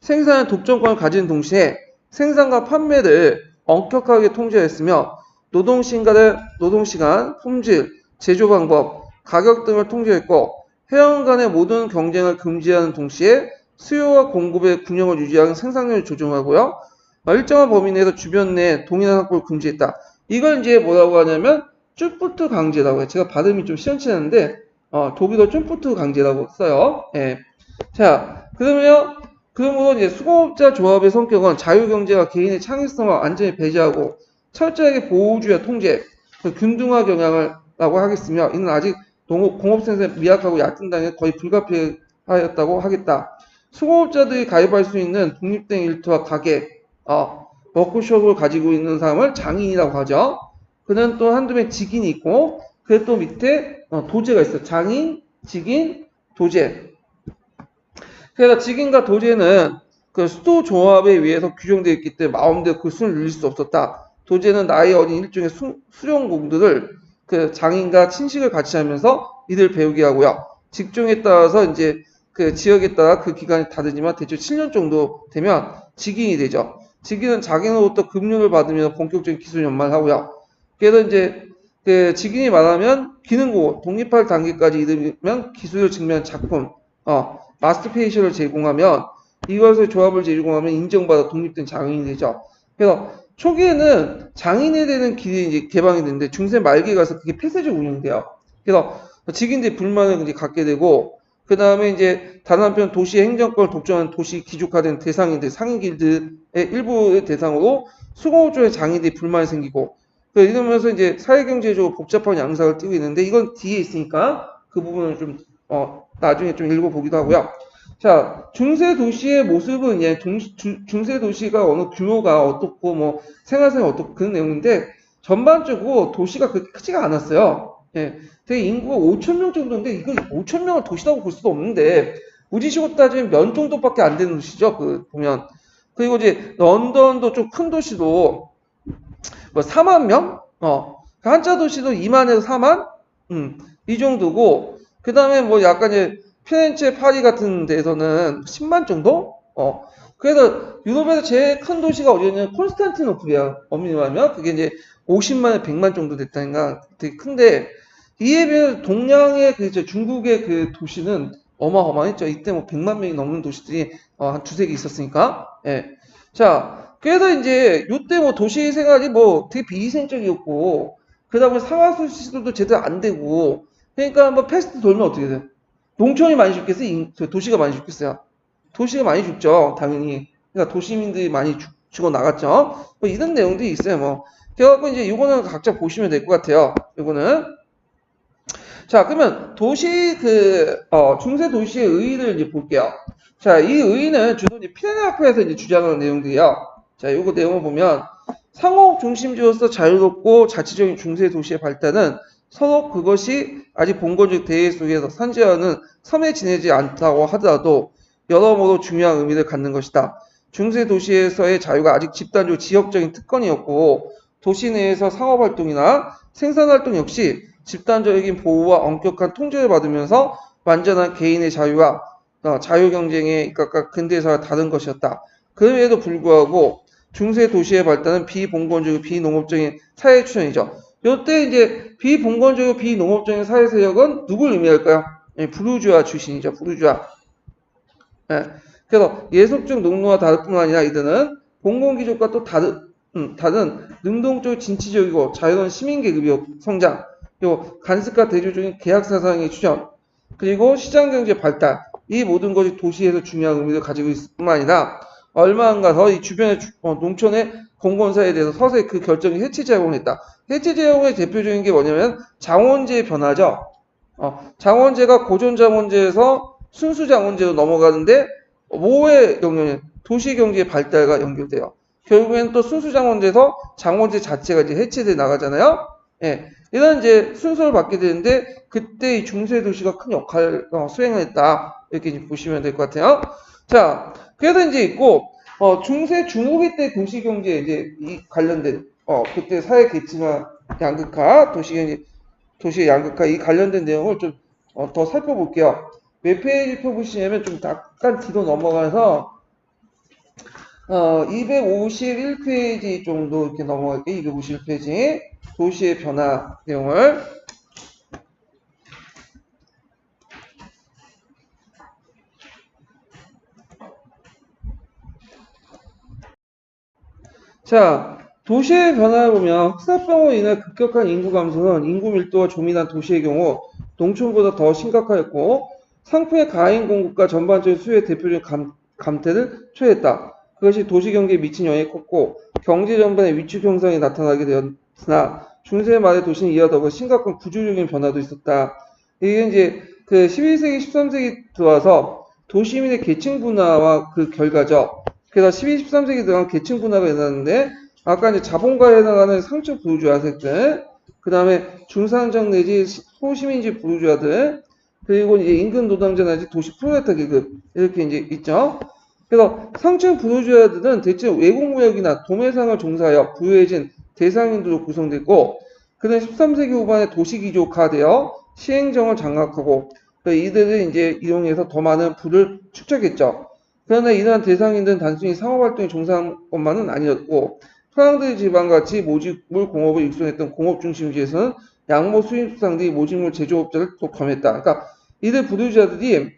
생산의 독점권을 가진 동시에 생산과 판매를 엄격하게 통제했으며 노동시간, 품질, 제조 방법, 가격 등을 통제했고 회원 간의 모든 경쟁을 금지하는 동시에 수요와 공급의 균형을 유지하는 생산량을 조정하고요. 일정한 범위 내에서 주변 내 동일한 확보를 금지했다. 이걸 이제 뭐라고 하냐면 쭌푸트 강제라고 해요. 제가 발음이 좀 시원치는데 독일어 쭌푸트 강제라고 써요. 예. 자, 그러므로 이제 수공업자 조합의 성격은 자유경제와 개인의 창의성과 안전을 배제하고 철저하게 보호주의와 통제, 균등화 경향을라고 하겠으며 이는 아직 공업생산에 미약하고 얕은 단계에 거의 불가피하였다고 하겠다. 수공업자들이 가입할 수 있는 독립된 일터와 가게, 워크숍을 가지고 있는 사람을 장인이라고 하죠. 그는 또 한두 명 직인이 있고 그 또 밑에 도제가 있어요. 장인, 직인, 도제. 그래서 직인과 도제는 그 수도 조합에 의해서 규정되어 있기 때문에 마음대로 그 수를 늘릴 수 없었다. 도제는 나이 어린 일종의 수령공들을 그 장인과 친식을 같이 하면서 이들 배우게 하고요. 직종에 따라서 이제 그 지역에 따라 그 기간이 다르지만 대충 7년 정도 되면 직인이 되죠. 직인은 자기로부터 급료를 받으면서 본격적인 기술 연마를 하고요. 그래서 이제 지gin이 말하면 기능고 독립할 단계까지 이르면 기술을 증명한 작품, 마스터페이션을 제공하면 이것을 조합을 제공하면 인정받아 독립된 장인이 되죠. 그래서 초기에는 장인이 되는 길이 이제 개방이 되는데 중세 말기에 가서 그게 폐쇄적으로 운영돼요. 그래서 직인들이 불만을 이제 갖게 되고 그 다음에 이제 다른 한편 도시 행정권을 독점하는 도시 귀족화된 대상인들 상인 길드의 일부의 대상으로 수공업 쪽에 장인들이 불만이 생기고 이러면서 이제 사회경제적으로 복잡한 양상을 띠고 있는데 이건 뒤에 있으니까 그 부분을 좀 나중에 좀 읽어보기도 하고요. 자, 중세 도시의 모습은 예, 중세 도시가 어느 규모가 어떻고 뭐 생활상이 어떻고 그런 내용인데 전반적으로 도시가 그렇게 크지가 않았어요. 예, 되게 인구가 5천 명 정도인데 이걸 5천 명을 도시라고 볼 수도 없는데 우리식으로 따지면 면 정도밖에 안 되는 도시죠. 그 보면 그리고 이제 런던도 좀 큰 도시도 뭐 4만 명? 한자 도시도 2만에서 4만? 이 정도고, 그 다음에 뭐 약간 이제 피렌체, 파리 같은 데서는 10만 정도? 그래서 유럽에서 제일 큰 도시가 어디냐면 콘스탄티노플이야. 엄밀히 말하면. 그게 이제 50만에 100만 정도 됐다니까 되게 큰데, 이에 비해 동양의 그 이제 중국의 그 도시는 어마어마했죠. 이때 뭐 100만 명이 넘는 도시들이 한 두세 개 있었으니까. 예. 자, 그래서 이제 요때 뭐 도시 생활이 뭐 되게 비위생적이었고 그다음에 상하수 시설도 제대로 안 되고 그러니까 뭐 패스트 돌면 어떻게 돼? 농촌이 많이 죽겠어요? 도시가 많이 죽겠어요? 도시가 많이 죽죠, 당연히. 그러니까 도시민들이 많이 죽어 나갔죠. 뭐 이런 내용들이 있어요, 뭐. 그래갖고 이제 이거는 각자 보시면 될 것 같아요. 이거는. 자, 그러면 중세 도시의 의의를 이제 볼게요. 자, 이 의의는 주로 이제 피레네아프에서 이제 주장하는 내용들이에요. 자, 요거 내용을 보면 상업 중심지로서 자유롭고 자치적인 중세 도시의 발달은 서로 그것이 아직 본거적 대회 속에서 산재하는 섬에 지내지 않다고 하더라도 여러모로 중요한 의미를 갖는 것이다. 중세 도시에서의 자유가 아직 집단적 지역적인 특권이었고 도시 내에서 상업활동이나 생산활동 역시 집단적인 보호와 엄격한 통제를 받으면서 완전한 개인의 자유와 자유경쟁에 입각한 근대사와 다른 것이었다. 그럼에도 불구하고 중세 도시의 발달은 비봉건적이고 비농업적인 사회 추천이죠. 이때 이제 비봉건적이고 비농업적인 사회 세력은 누굴 의미할까요? 부르주아 출신이죠. 부르주아. 예. 그래서 예속적 농노와 다를 뿐만 아니라 이들은 공공기족과 또 다른 능동적 진취적이고 자유로운 시민계급의 성장, 그리고 간섭과 대조적인 계약사상의 추정, 그리고 시장경제 발달, 이 모든 것이 도시에서 중요한 의미를 가지고 있을 뿐만 아니라 얼마 안 가서 이 주변의 농촌의 공건사에 대해서 서서히 그 결정이 해체작용했다. 해체작용의 대표적인 게 뭐냐면 장원제의 변화죠. 장원제가 고존장원제에서 순수장원제로 넘어가는데 뭐의 경우에는 도시경제의 발달과 연결돼요. 결국에는 또 순수장원제에서 장원제 자체가 이제 해체돼 나가잖아요. 예, 이런 이제 순서를 받게 되는데 그때 이 중세 도시가 큰 역할을 수행을 했다. 이렇게 이제 보시면 될 것 같아요. 자, 그래서 이제 있고 중세 중후기 때 도시경제 이제 이 관련된 그때 사회 계층화 양극화 도시의 양극화 이 관련된 내용을 좀 더 살펴볼게요. 몇 페이지 펴보시냐면 좀 약간 뒤로 넘어가서 251페이지 정도 이렇게 넘어갈게요. 251페이지 도시의 변화 내용을 자, 도시의 변화를 보면 흑사병으로 인해 급격한 인구 감소는 인구 밀도가 조민한 도시의 경우 농촌보다 더 심각하였고 상품의 가인 공급과 전반적인 수요의 대표적인 감퇴를 초래했다. 그것이 도시 경제에 미친 영향이 컸고 경제 전반의 위축 현상이 나타나게 되었으나 중세 말의 도시는 이와 더불어 심각한 구조적인 변화도 있었다. 이게 이제 그 11세기, 13세기 들어와서 도시민의 계층 분화와 그 결과죠. 그래서 12, 13세기 들어간 계층 분화가 일어났는데 아까 이제 자본가에 해당하는 상층 부르주아색들, 그 다음에 중산층 내지 소시민지 부르주아들, 그리고 이제 임금 노동자 내지 도시 프롤레타 계급 이렇게 이제 있죠. 그래서 상층 부르주아들은 대체 외국 무역이나 도매상을 종사하여 부유해진 대상인들로 구성됐고, 그는 13세기 후반에 도시기족화되어 시행정을 장악하고 이들을 이제 이용해서 더 많은 부를 축적했죠. 그러나 이러한 대상인들은 단순히 상업활동에 종사한 것만은 아니었고 서양들의 지방같이 모직물 공업을 육성했던 공업 중심지에서는 양모 수입상 등 모직물 제조업자를 또 겸했다. 그러니까 이들 부도주자들이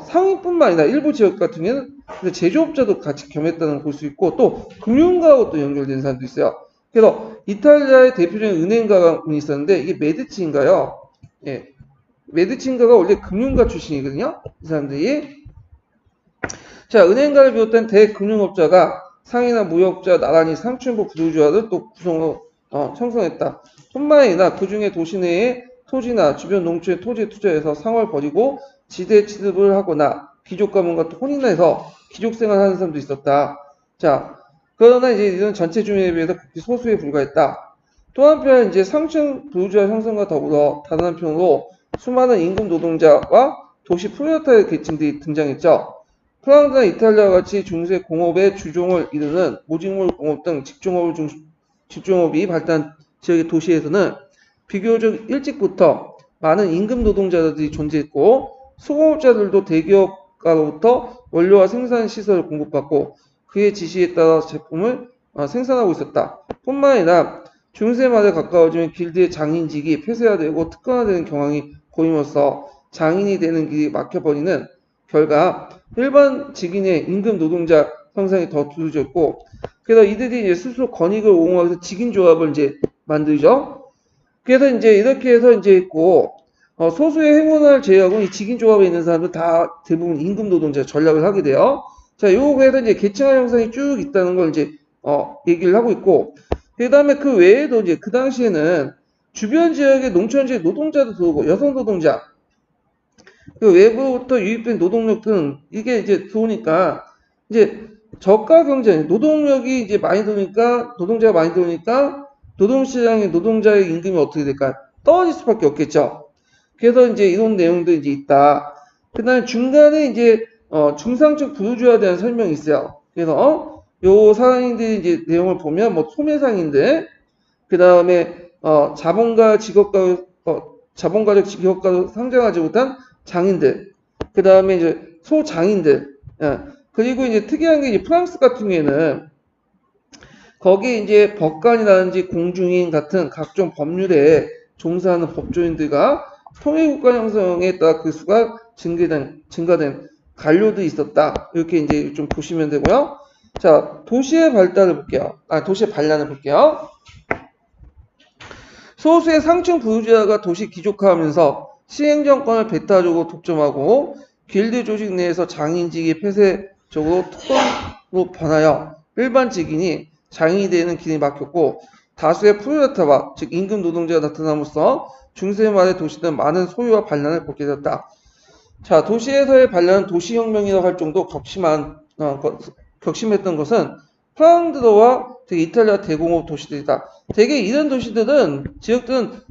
상인뿐만 아니라 일부 지역 같은 경우에는 제조업자도 같이 겸했다는 걸 볼 수 있고 또 금융가하고 또 연결된 사람도 있어요. 그래서 이탈리아의 대표적인 은행가가 있었는데 이게 메디치인가요? 예, 메디치인가가 원래 금융가 출신이거든요. 이 사람들이 자 은행가를 비롯한 대금융업자가 상인이나 무역자, 나란히 상층부 부도주자들 또 구성으로 형성했다. 뿐만 아니라 그 중에 도시 내의 토지나 주변 농촌의 토지에 투자해서 상을 벌이고 지대 취득을 하거나 귀족 가문과 또 혼인해서 귀족 생활을 하는 사람도 있었다. 자, 그러나 이제 이런 전체 주민에 비해서 극히 소수에 불과했다. 또 한편 이제 상층 부유주의 형성과 더불어 다른 한편으로 수많은 임금 노동자와 도시 프롤레타리아 계층들이 등장했죠. 프랑스나 이탈리아와 같이 중세 공업의 주종을 이루는 모직물 공업 등 직종업이 발달한 지역의 도시에서는 비교적 일찍부터 많은 임금 노동자들이 존재했고 수공업자들도 대기업가로부터 원료와 생산 시설을 공급받고 그의 지시에 따라 제품을 생산하고 있었다. 뿐만 아니라 중세 말에 가까워지면 길드의 장인직이 폐쇄화되고 특권화되는 경향이 보임으로써 장인이 되는 길이 막혀버리는 결과 일반 직인의 임금 노동자 형성이 더 두드러졌고 그래서 이들이 이제 스스로 권익을 옹호해서 직인 조합을 이제 만들죠. 그래서 이제 이렇게 해서 이제 있고 소수의 행운을 제외하고 이 직인 조합에 있는 사람들 다 대부분 임금 노동자 전략을 하게 돼요. 자, 요거에서 이제 계층화 형성이 쭉 있다는 걸 이제 얘기를 하고 있고 그다음에 그 외에도 이제 그 당시에는 주변 지역의 농촌 지역 노동자도 들어오고 여성 노동자 그 외부부터 유입된 노동력 등 이게 이제 들어오니까 이제 저가 경쟁 노동력이 이제 많이 들어오니까 노동자가 많이 들어오니까 노동시장의 노동자의 임금이 어떻게 될까 떨어질 수밖에 없겠죠. 그래서 이제 이런 내용도 이제 있다. 그다음에 중간에 이제 중상층 부유주의에 대한 설명이 있어요. 그래서 요 상인들이 이제 내용을 보면 뭐 소매상인들 그다음에 자본가 직업가 자본가적 직업가로 상장하지 못한 장인들, 그 다음에 이제 소장인들, 그리고 이제 특이한 게 이제 프랑스 같은 경우에는 거기 이제 법관이라든지 공중인 같은 각종 법률에 종사하는 법조인들과 통일국가 형성에 따라 그 수가 증가된 관료도 있었다. 이렇게 이제 좀 보시면 되고요. 자, 도시의 발달을 볼게요. 도시의 반란을 볼게요. 소수의 상층 부유주의가 도시 귀족화하면서 시행정권을 배타적으로 독점하고 길드 조직 내에서 장인직이 폐쇄적으로 특권으로 변하여 일반 직인이 장인이 되는 길이 막혔고 다수의 프롤레타와 즉 임금 노동자가 나타남으로써 중세 말의 도시는 많은 소유와 반란을 겪게 되었다. 자, 도시에서의 반란은 도시혁명이라고 할 정도 격심했던 것은 프랑드로와 되게 이탈리아 대공업 도시들이다. 되게 이런 도시들은 지역들은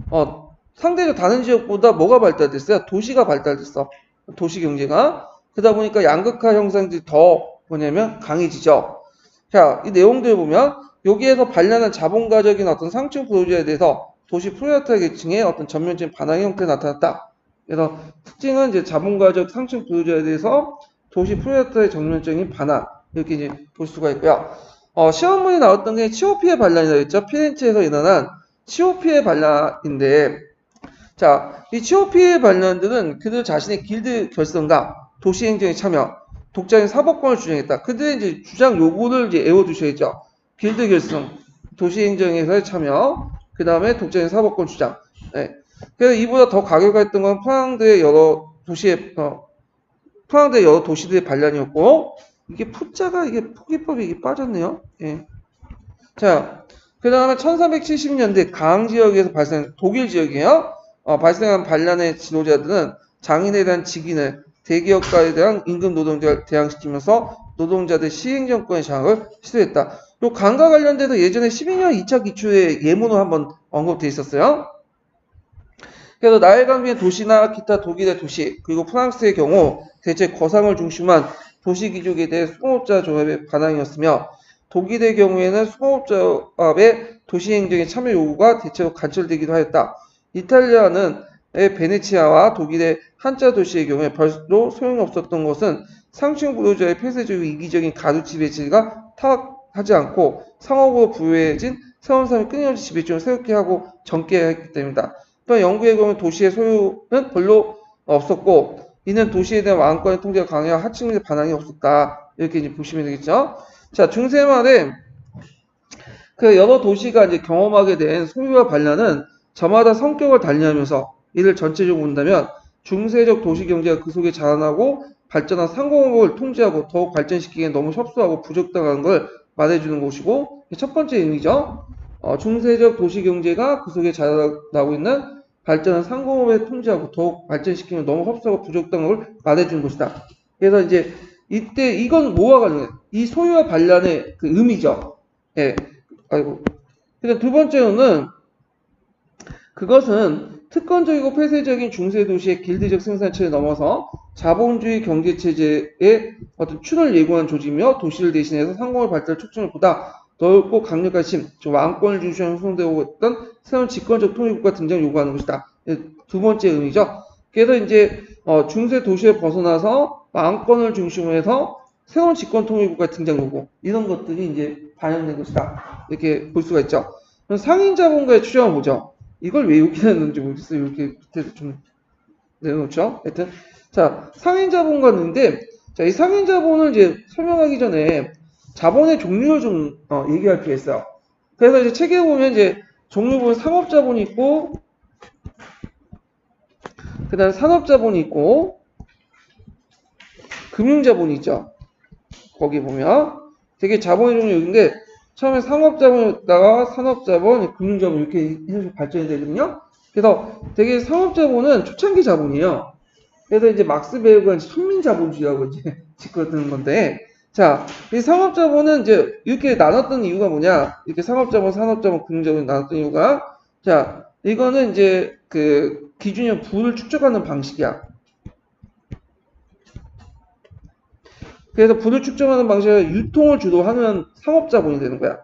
상대적 다른 지역보다 뭐가 발달됐어요? 도시가 발달됐어. 도시 경제가. 그러다 보니까 양극화 형성들이 더 뭐냐면 강해지죠. 자, 이 내용들 보면 여기에서 발랄한 자본가적인 어떤 상층 부유주의에 대해서 도시 프롤레타리아 계층의 어떤 전면적인 반항 형태가 나타났다. 그래서 특징은 이제 자본가적 상층 부유주의에 대해서 도시 프롤레타리아의 전면적인 반항 이렇게 이제 볼 수가 있고요. 시험문이 나왔던 게 치오피의 반란이라고 했죠. 피렌체에서 일어난 치오피의 반란인데 자, 이 치오피의 반란들은 그들 자신의 길드 결성과 도시 행정에 참여, 독자적인 사법권을 주장했다. 그들의 이제 주장 요구를 이제 애워두셔야죠. 길드 결성, 도시 행정에서의 참여, 그 다음에 독자적인 사법권 주장. 네. 그래서 이보다 더 가격화했던 건 프랑드의 여러 도시들의 반란이었고, 이게 푸자가 이게 포기법이 이게 빠졌네요. 예. 자, 그 다음에 1370년대 강 지역에서 발생, 독일 지역이에요. 발생한 반란의 지도자들은 장인에 대한 직인을 대기업가에 대한 임금 노동자를 대항시키면서 노동자들 시행정권의 장악을 시도했다. 요 강과 관련돼서 예전에 12년 2차 기초에 예문으로 한번 언급되어 있었어요. 그래서 나일강변 도시나 기타 독일의 도시 그리고 프랑스의 경우 대체 거상을 중심한 도시귀족에 대해 수공업자 조합의 반항이었으며 독일의 경우에는 수공업조합의 도시행정에 참여 요구가 대체로 관철되기도 하였다. 이탈리아는 베네치아와 독일의 한자 도시의 경우에 별로 소용이 없었던 것은 상층 부유자의 폐쇄적이고 이기적인 가두집의 질가 타락하지 않고 상업으로 부유해진 새로운 사람이 끊임없이 지배층을 새롭게 하고 젊게 했기 때문이다. 또한 영국의 경우 도시의 소유는 별로 없었고 이는 도시에 대한 왕권의 통제가 강해와 하층의 반항이 없었다. 이렇게 이제 보시면 되겠죠. 자, 중세 말에 그 여러 도시가 이제 경험하게 된 소유와 반란은 저마다 성격을 달리하면서 이를 전체적으로 본다면 중세적 도시 경제가 그 속에 자라나고 발전한 상공업을 통제하고 더욱 발전시키기에 너무 협소하고 부족하다는 걸 말해주는 것이고 첫 번째 의미죠. 중세적 도시 경제가 그 속에 자라나고 있는 발전한 상공업을 통제하고 더욱 발전시키면 너무 협소하고 부족한 걸 말해주는 것이다. 그래서 이제 이때 이건 뭐와 관련해? 이 소유와 반란의 그 의미죠. 예. 아이고. 그러니까 두 번째로는 그것은 특권적이고 폐쇄적인 중세 도시의 길드적 생산체를 넘어서 자본주의 경제 체제의 어떤 출을 예고한 조직이며 도시를 대신해서 상공의 발달을 촉진을 보다 넓고 강력한 심, 즉 왕권을 중시하는 형성되고 있던 새로운 집권적 통일국가 등장을 요구하는 것이다. 두 번째 의미죠. 그래서 이제 중세 도시에 벗어나서 왕권을 중심으로 해서 새로운 집권 통일국가 등장 요구 이런 것들이 이제 반영된 것이다. 이렇게 볼 수가 있죠. 그럼 상인 자본가의 추정을 보죠. 이걸 왜 이렇게 했는지 모르겠어요. 이렇게 밑에 좀 내놓죠. 하여튼 자 상인 자본가인데 자 이 상인 자본을 이제 설명하기 전에 자본의 종류를 좀 얘기할 필요가 있어요. 그래서 이제 책에 보면 이제 종류 보면 상업 자본이 있고 그다음 산업 자본이 있고 금융 자본이 있죠. 거기 보면 되게 자본의 종류인데 처음에 상업자본에다가 산업자본, 금융자본 이렇게 해서 발전이 되거든요. 그래서 되게 상업자본은 초창기 자본이에요. 그래서 이제 막스 베르가 선민자본주의라고 이제 짓거드는 건데, 자, 이 상업자본은 이제 이렇게 나눴던 이유가 뭐냐? 이렇게 상업자본, 산업자본, 금융자본 나눴던 이유가, 자, 이거는 이제 그 기준형 부를 축적하는 방식이야. 그래서 부를 축적하는 방식은 유통을 주로 하는 상업자본이 되는 거야.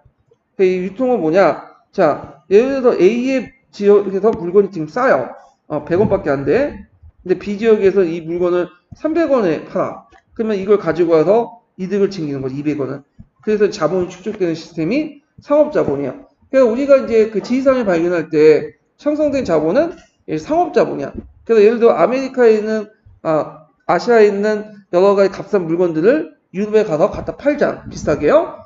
이 유통은 뭐냐? 자, 예를 들어서 A의 지역에서 물건이 지금 싸요. 100원밖에 안 돼. 근데 B 지역에서 이 물건을 300원에 팔아. 그러면 이걸 가지고 와서 이득을 챙기는 거지, 200원은. 그래서 자본이 축적되는 시스템이 상업자본이야. 그래서 우리가 이제 그 지리산을 발견할 때 형성된 자본은 상업자본이야. 그래서 예를 들어 아메리카에 있는, 아시아에 있는 여러 가지 값싼 물건들을 유럽에 가서 갖다 팔자. 비싸게요.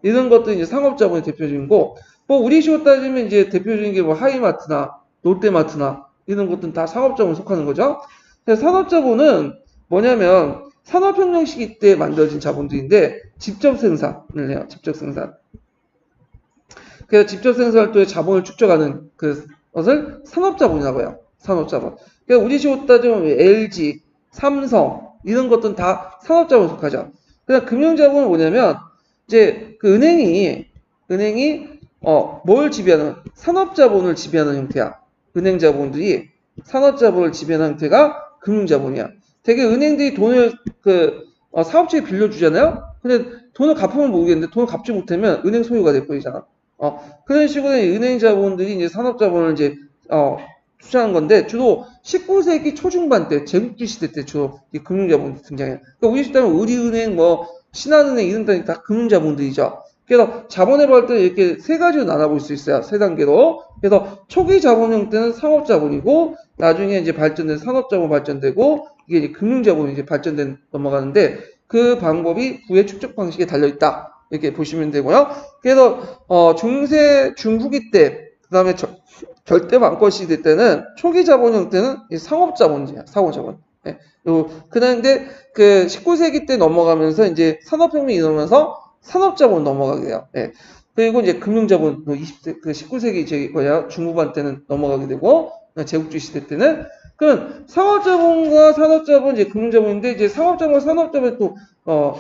이런 것도 이제 상업자본의 대표적인 거. 뭐 우리식으로 따지면 이제 대표적인 게 뭐 하이마트나 롯데마트나 이런 것들은 다 상업자본에 속하는 거죠. 그래서 산업자본은 뭐냐면 산업혁명 시기 때 만들어진 자본들인데 직접 생산을 해요. 직접 생산. 그래서 직접 생산을 통해 자본을 축적하는 그것을 산업자본이라고 해요. 산업자본. 그러니까 우리식으로 따지면 LG, 삼성 이런 것들은 다 산업자본에 속하죠. 그다음 금융자본은 뭐냐면 이제 그 은행이 뭘 지배하는 산업자본을 지배하는 형태야. 은행 자본들이 산업자본을 지배하는 형태가 금융자본이야. 되게 은행들이 돈을 사업체에 빌려주잖아요. 근데 돈을 갚으면 모르겠는데 돈을 갚지 못하면 은행 소유가 돼버리잖아. 그런 식으로 은행 자본들이 이제 산업자본을 이제 투자한 건데 주로 19세기 초중반 때 제국주의 시대 때 주로 이 금융자본이 등장해요. 그러니까 우리 시대는 우리은행, 뭐 신한은행 이런 데는 다 금융자본들이죠. 그래서 자본의 발달을 이렇게 세 가지로 나눠볼 수 있어요. 세 단계로. 그래서 초기 자본 형태는 상업자본이고 나중에 이제 발전된 산업자본 발전되고 이게 이제 금융자본이 이제 발전된 넘어가는데 그 방법이 부의 축적 방식에 달려 있다. 이렇게 보시면 되고요. 그래서 중세 중후기 때 그다음에 절대 왕권 시대 때는 초기 자본 형태는 상업자본이야. 상업자본. 예. 그런데 그 19세기 때 넘어가면서 이제 산업혁명이 일어나면서 산업자본 넘어가게 돼요. 예. 그리고 이제 금융자본 20세 그 19세기 제 거야 중후반 때는 넘어가게 되고 제국주의 시대 때는 그럼 상업자본과 산업자본 이제 금융자본인데 이제 상업자본과 산업자본 또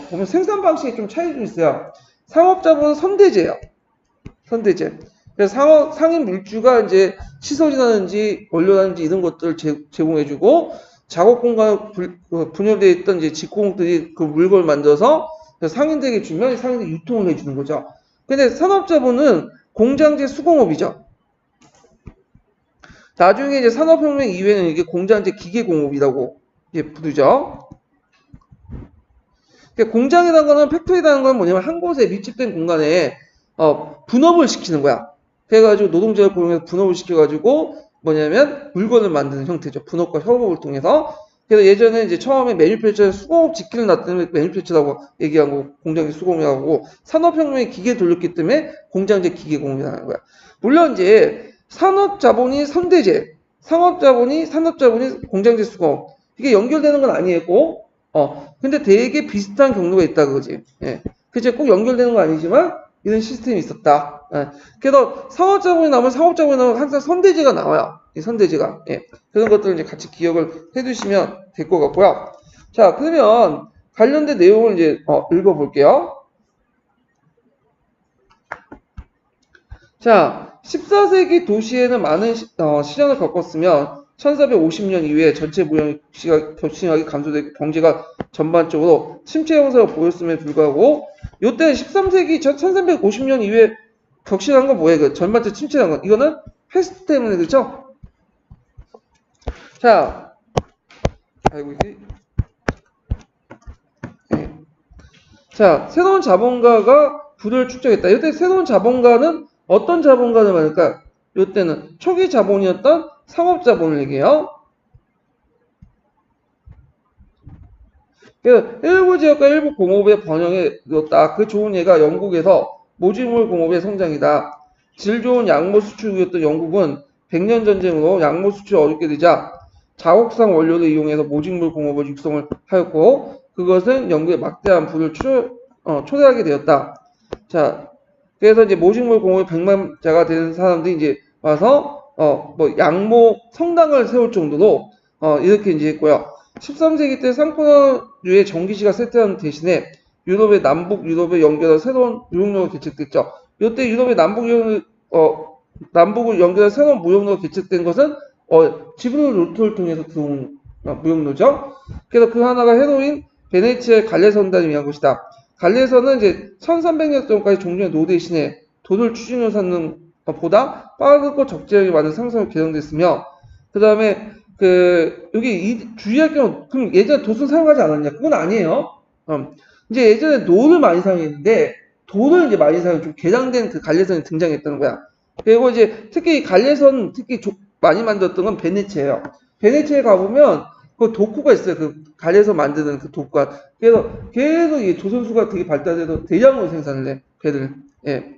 보면 생산 방식에 좀 차이가 있어요. 상업자본은 선대제예요. 선대제. 그래서 상인 물주가 이제 시설이라든지 원료라든지 이런 것들을 제공해주고 작업 공간 분열되어 있던 이제 직공들이 그 물건을 만들어서 상인들에게 주면 상인들이 유통을 해주는 거죠. 근데 산업자본은 공장제 수공업이죠. 나중에 이제 산업혁명 이후에는 이게 공장제 기계공업이라고 이제 부르죠. 공장이라는 거는 팩토리라는 건 뭐냐면 한 곳에 밀집된 공간에 분업을 시키는 거야. 그래가지고 노동자를 고용해서 분업을 시켜가지고 뭐냐면 물건을 만드는 형태죠. 분업과 협업을 통해서. 그래서 예전에 이제 처음에 매뉴팩처 수공업 직기를 놨더니 매뉴팩처라고 얘기한 거 공장제 수공업이라고 산업혁명에 기계 돌렸기 때문에 공장제 기계공업이라는 거야. 물론 이제 산업자본이 선대제, 산업자본이 공장제 수공업 이게 연결되는 건 아니고 근데 되게 비슷한 경로가 있다 그거지. 예. 그치 꼭 연결되는 건 아니지만 이런 시스템이 있었다. 예. 그래서 상업자본이 나오면 항상 선대제가 나와요. 이 선대제가. 예. 그런 것들을 이제 같이 기억을 해두시면 될 것 같고요. 자, 그러면 관련된 내용을 이제 읽어볼게요. 자, 14세기 도시에는 많은 시장을 겪었으며 1450년 이후에 전체 무역시가 격심하게 감소되고 경제가 전반적으로 침체 형상을 보였음에 불구하고 이때 13세기 1350년 이후에 격신한 건 뭐예요? 그 전반적 침체한 건 이거는 패스트 때문에 그렇죠? 자, 아이고 이게 네. 자, 새로운 자본가가 부를 축적했다. 이때 새로운 자본가는 어떤 자본가를 말할까? 이때는 초기 자본이었던 상업 자본을 얘기해요. 그래서 일부 지역과 일부 공업의 번영에 이뤘다. 그 좋은 예가 영국에서 모직물 공업의 성장이다. 질 좋은 양모 수출국이었던 영국은 100년 전쟁으로 양모 수출이 어렵게 되자 자국산 원료를 이용해서 모직물 공업을 육성을 하였고 그것은 영국에 막대한 부를 초래하게 되었다. 자, 그래서 이제 모직물 공업의 100만 자가 되는 사람들이 이제 와서 뭐 양모 성당을 세울 정도로 이렇게 이제 했고요. 13세기 때 상포유의 전기시가 쇠퇴한 대신에 유럽의 남북 유럽을 연결한 새로운 무역로가 개척됐죠. 이때 유럽의 남북을 연결한 새로운 무역로가 개척된 것은 지브롤터를 통해서 들어온 무역로죠. 그래서 그 하나가 헤로인 베네치아의 갈레선단을 위한 것이다. 갈레선은 이제 1300년 전까지 종전의 노 대신에 돈을 추진을 쌓는 것보다 빠르고 적재하게 많은 상선을 개정됐으며 그 다음에 여기 주의할 경 그럼 예전에 돛을 사용하지 않았냐? 그건 아니에요. 이제 예전에 노를 많이 사용했는데 돈을 이제 많이 사용, 좀 개량된 그 갈래선이 등장했다는 거야. 그리고 이제 특히 갈래선 많이 만들었던 건 베네치아예요. 베네치아에 가보면 그 도쿠가 있어요. 그 갈래선 만드는 그 도쿠가. 그래서 계속 이 조선수가 되게 발달해서 대량으로 생산을 해 배를. 예.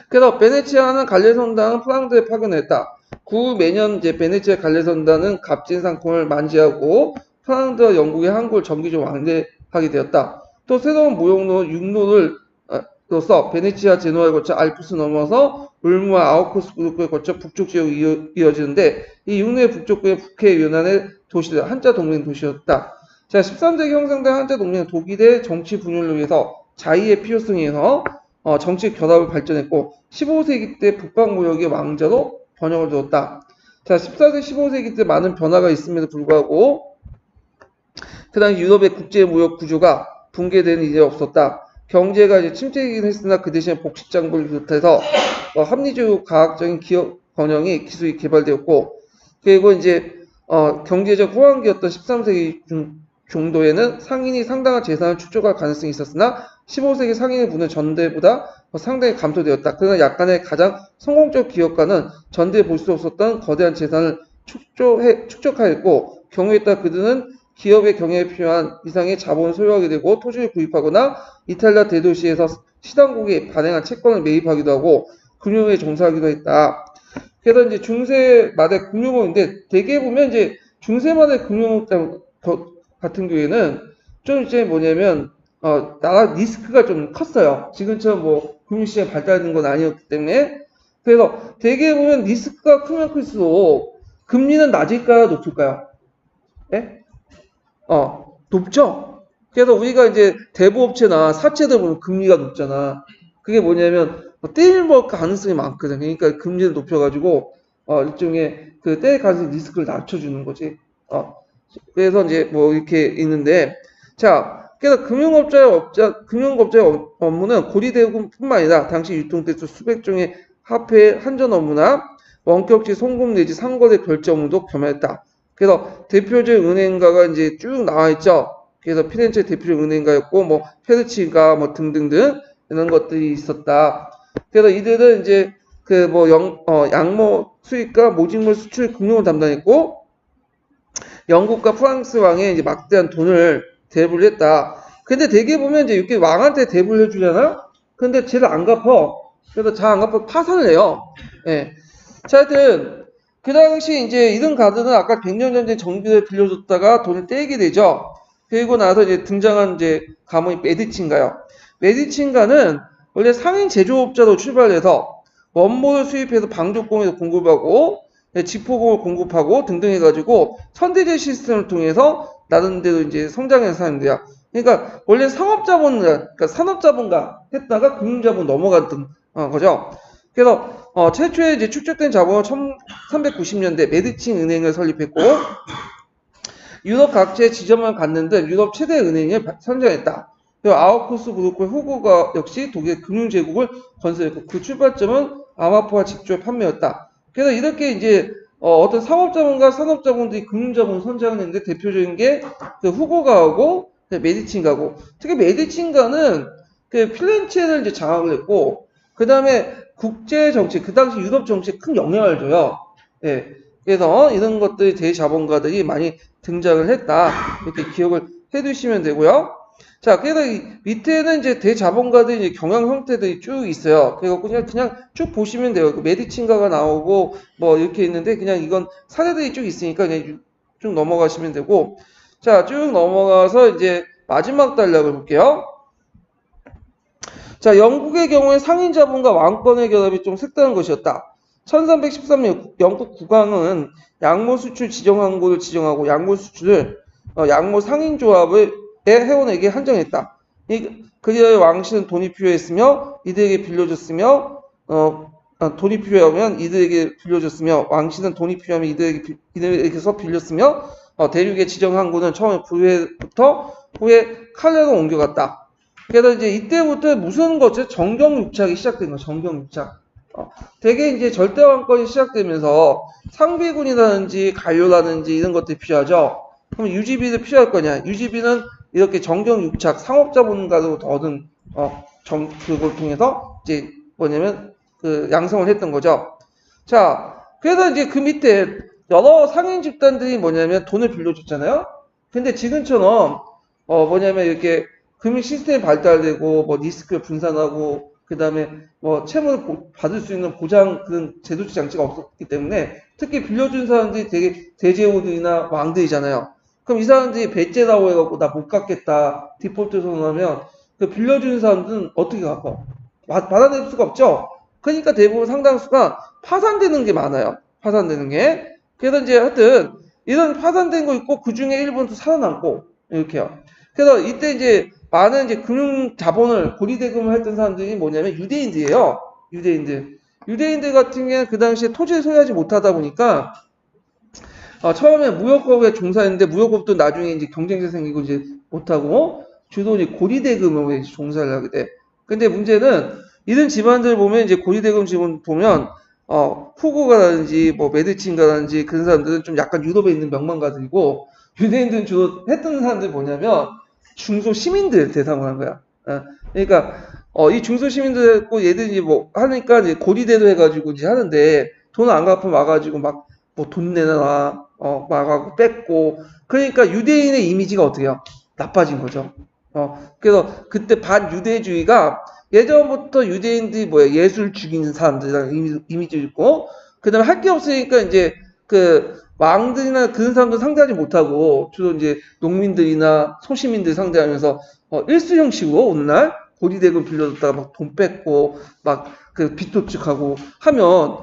그래서 베네치아는 갈래선단은 프랑스에 파견했다. 구 매년 이제 베네치아 갈래선단은 값진 상품을 만지하고 프랑스와 영국의 항구를 정기적으로 왕래하게 되었다. 또 새로운 무역로 육로를 로서 베네치아 제노아를 거쳐 알프스 넘어서 울무와 아우크스부르크를 거쳐 북쪽 지역이 이어지는데 이 육로의 북쪽부의 북해 연안의 도시들 한자 동맹 도시였다. 자, 13세기 형성된 한자 동맹은 독일의 정치 분열로 위해서 자의의 필요성에 의해서 정치 결합을 발전했고 15세기 때 북방무역의 왕자로 번영을 두었다. 자, 14세기, 15세기 때 많은 변화가 있음에도 불구하고 그 당시 유럽의 국제무역 구조가 붕괴되는 일이 없었다. 경제가 이제 침체이긴 했으나 그 대신에 복식장부를 비롯해서 합리적이고 과학적인 기업 번영이 기술이 개발되었고 그리고 이제 경제적 호황기였던 13세기 정도에는 상인이 상당한 재산을 축적할 가능성이 있었으나 15세기 상인의 부는 전대보다 상당히 감소되었다. 그러나 약간의 가장 성공적 기업가는 전대에 볼 수 없었던 거대한 재산을 축적하였고 경우에 따라 그들은 기업의 경영에 필요한 이상의 자본을 소유하게 되고 토지를 구입하거나 이탈리아 대도시에서 시당국이 발행한 채권을 매입하기도 하고 금융에 종사하기도 했다. 그래서 이제 중세 말의 금융업인데 대개 보면 이제 중세 말의 금융업 같은 경우에는 좀 이제 뭐냐면 나라 리스크가 좀 컸어요. 지금처럼 뭐 금융시장이 발달된 건 아니었기 때문에 그래서 대개 보면 리스크가 크면 클수록 금리는 낮을까요, 높을까요? 예? 높죠? 그래서 우리가 이제 대부업체나 사채들 보면 금리가 높잖아. 그게 뭐냐면 떼일 가능성이 많거든. 그러니까 금리를 높여가지고 일종의 그 떼일 가능성 리스크를 낮춰주는 거지. 그래서 이제 뭐 이렇게 있는데 자 그래서 금융업자의 업무는 고리대금뿐만 아니라 당시 유통됐던 수백 종의 화폐 한전 업무나 원격지 송금 내지 상거래 결제 업무도 겸했다. 그래서 대표적 은행가가 이제 쭉 나와 있죠. 그래서 피렌체 대표적 은행가였고 뭐 페르치가 뭐 등등등. 이런 것들이 있었다. 그래서 이들은 이제 그 뭐 양모 수입과 모직물 수출 금융을 담당했고 영국과 프랑스 왕에 이제 막대한 돈을 대부를 했다. 근데 대개 보면 이제 이렇게 왕한테 대부를 해주잖아? 근데 쟤를 안 갚어. 그래서 잘 안 갚아 파산을 해요. 예. 자, 하여튼, 그 당시 이제 이런 가드는 아까 100년 전에 정비를 빌려줬다가 돈을 떼게 되죠. 그리고 나서 이제 등장한 이제 가문이 메디친가요. 메디친가는 원래 상인 제조업자로 출발해서 원모를 수입해서 방조공에서 공급하고 지포공을 공급하고 등등 해가지고 선대제 시스템을 통해서 나름대로 이제 성장해서 사는데요. 그러니까 원래 그러니까 산업자본가 했다가 금융자본 넘어갔던 거죠. 그래서 최초에 이제 축적된 자본은 1390년대 메디친 은행을 설립했고 유럽 각지에 지점을 갖는 등 유럽 최대 은행을 선정했다. 그리고 아우쿠스 그룹과 후고가 역시 독일 금융제국을 건설했고 그 출발점은 아마포와 직접 판매였다. 그래서 이렇게 이제 어떤 상업자본과 산업자본들이 금융자본을 선정을 했는데 대표적인 게 그 후고가하고 메디친가고 특히 메디친가는 그 필렌체를 이제 장악을 했고 그 다음에 국제 정치 그 당시 유럽 정치에 큰 영향을 줘요. 예. 그래서 이런 것들이 대자본가들이 많이 등장을 했다. 이렇게 기억을 해 두시면 되고요. 자, 그래서 이 밑에는 이제 대자본가들의 이제 경영 형태들이 쭉 있어요. 그래서 그냥 쭉 보시면 돼요. 그 메디친가가 나오고 뭐 이렇게 있는데 그냥 이건 사례들이 쭉 있으니까 그냥 쭉 넘어가시면 되고. 자, 쭉 넘어가서 이제 마지막 단락을 볼게요. 자, 영국의 경우에 상인 자본과 왕권의 결합이 좀 색다른 것이었다. 1313년 영국 국왕은 양모 수출 지정 항구를 지정하고 양모 수출을 양모 상인조합의 회원에게 한정했다. 그리하여 왕실은 돈이 필요했으며 이들에게 빌려줬으며 돈이 필요하면 이들에게 빌려줬으며 왕실은 돈이 필요하면 이들에게서 빌렸으며 대륙의 지정 항구는 처음에 부회부터 후에 칼레로 옮겨갔다. 그래서 이제 이때부터 무슨 거죠? 정경유착이 시작된 거예요. 정경유착. 되게 이제 절대왕권이 시작되면서 상비군이라든지 관료라든지 이런 것들이 필요하죠. 그럼 유지비도 필요할 거냐? 유지비는 이렇게 정경유착 상업자본가로 얻은 그걸 통해서 이제 뭐냐면 그 양성을 했던 거죠. 자, 그래서 이제 그 밑에 여러 상인 집단들이 뭐냐면 돈을 빌려줬잖아요. 근데 지금처럼 뭐냐면 이렇게 금융 시스템이 발달되고 뭐 리스크를 분산하고 그다음에 뭐 채무를 받을 수 있는 보장 그런 제도적 장치가 없었기 때문에 특히 빌려준 사람들이 되게 대제후들이나 왕들이잖아요. 그럼 이 사람들이 배째라고 해갖고 나 못 갚겠다 디폴트 선언하면 그 빌려준 사람들은 어떻게 갚아? 받아낼 수가 없죠. 그러니까 대부분 상당수가 파산되는 게 많아요. 파산되는 게. 그래서 이제 하여튼 이런 파산된 거 있고 그 중에 일부는 또 살아남고 이렇게요. 그래서 이때 이제 많은 이제 금융 자본을 고리대금을 했던 사람들이 뭐냐면 유대인들이에요. 유대인들. 유대인들 같은 경우는 그 당시에 토지를 소유하지 못하다 보니까 처음에 무역업에 종사했는데 무역업도 나중에 이제 경쟁자 생기고 이제 못하고 주로 이제 고리대금으로 이제 종사를 하게 돼. 근데 문제는 이런 집안들 보면 이제 고리대금 집안 보면 후고가라든지 뭐 메디친가라든지 그런 사람들은 좀 약간 유럽에 있는 명망가들이고 유대인들은 주로 했던 사람들이 뭐냐면 중소 시민들 대상으로 한 거야. 그러니까 이 중소 시민들고 얘들이 뭐 하니까 이제 고리대로 해가지고 이제 하는데 돈 안 갚으면 와가지고 막 뭐 돈 내놔 막하고 뺏고 그러니까 유대인의 이미지가 어떻게 해요? 나빠진 거죠. 그래서 그때 반유대주의가 예전부터 유대인들이 뭐야 예술 죽이는 사람들이라는 이미지 있고 그다음에 할 게 없으니까 이제 그 왕들이나 그런 사람들 상대하지 못하고 주로 이제 농민들이나 소시민들 상대하면서 일수 형식으로 어느 날 고리대금 빌려줬다가 막 돈 뺏고 막 그 빚도축하고 하면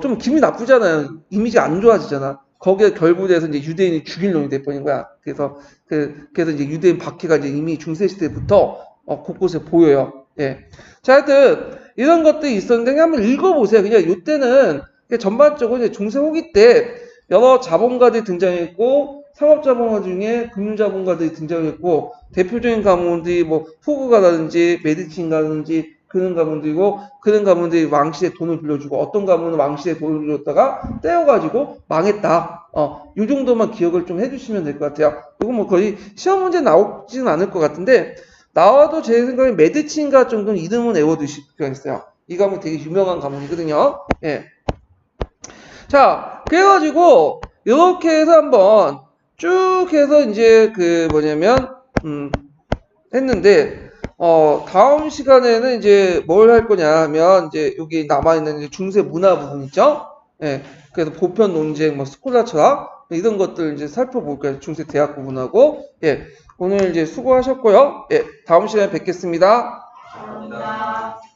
좀 기분이 나쁘잖아요. 이미지가 안 좋아지잖아. 거기에 결부돼서 이제 유대인이 죽일 놈이 돼버린 거야. 그래서 이제 유대인 박해가 이제 이미 중세 시대부터 곳곳에 보여요. 예. 자, 하여튼 이런 것들이 있었는데 그냥 한번 읽어보세요. 그냥 이때는 전반적으로 이제 중세 후기 때 여러 자본가들이 등장했고 상업자본가 중에 금융자본가들이 등장했고 대표적인 가문들이 뭐 후그가라든지 메디친가라든지 그런 가문들이고 그런 가문들이 왕실에 돈을 빌려주고 어떤 가문은 왕실에 돈을 빌려줬다가 떼어가지고 망했다. 이 정도만 기억을 좀 해주시면 될 것 같아요. 이거 뭐 거의 시험 문제 나오지는 않을 것 같은데 나와도 제 생각에 메디친가 정도는 이름은 외워두실 필요가 있어요. 이 과목 되게 유명한 과목이거든요. 예. 자, 그래가지고 이렇게 해서 한번 쭉 해서 이제 그 뭐냐면 했는데 다음 시간에는 이제 뭘 할 거냐 하면 이제 여기 남아있는 이제 중세 문화 부분 있죠? 예. 그래서 보편 논쟁, 뭐 스콜라 철학 이런 것들 이제 살펴볼 거예요. 중세 대학 부분하고. 예. 오늘 이제 수고하셨고요. 예. 다음 시간에 뵙겠습니다. 감사합니다.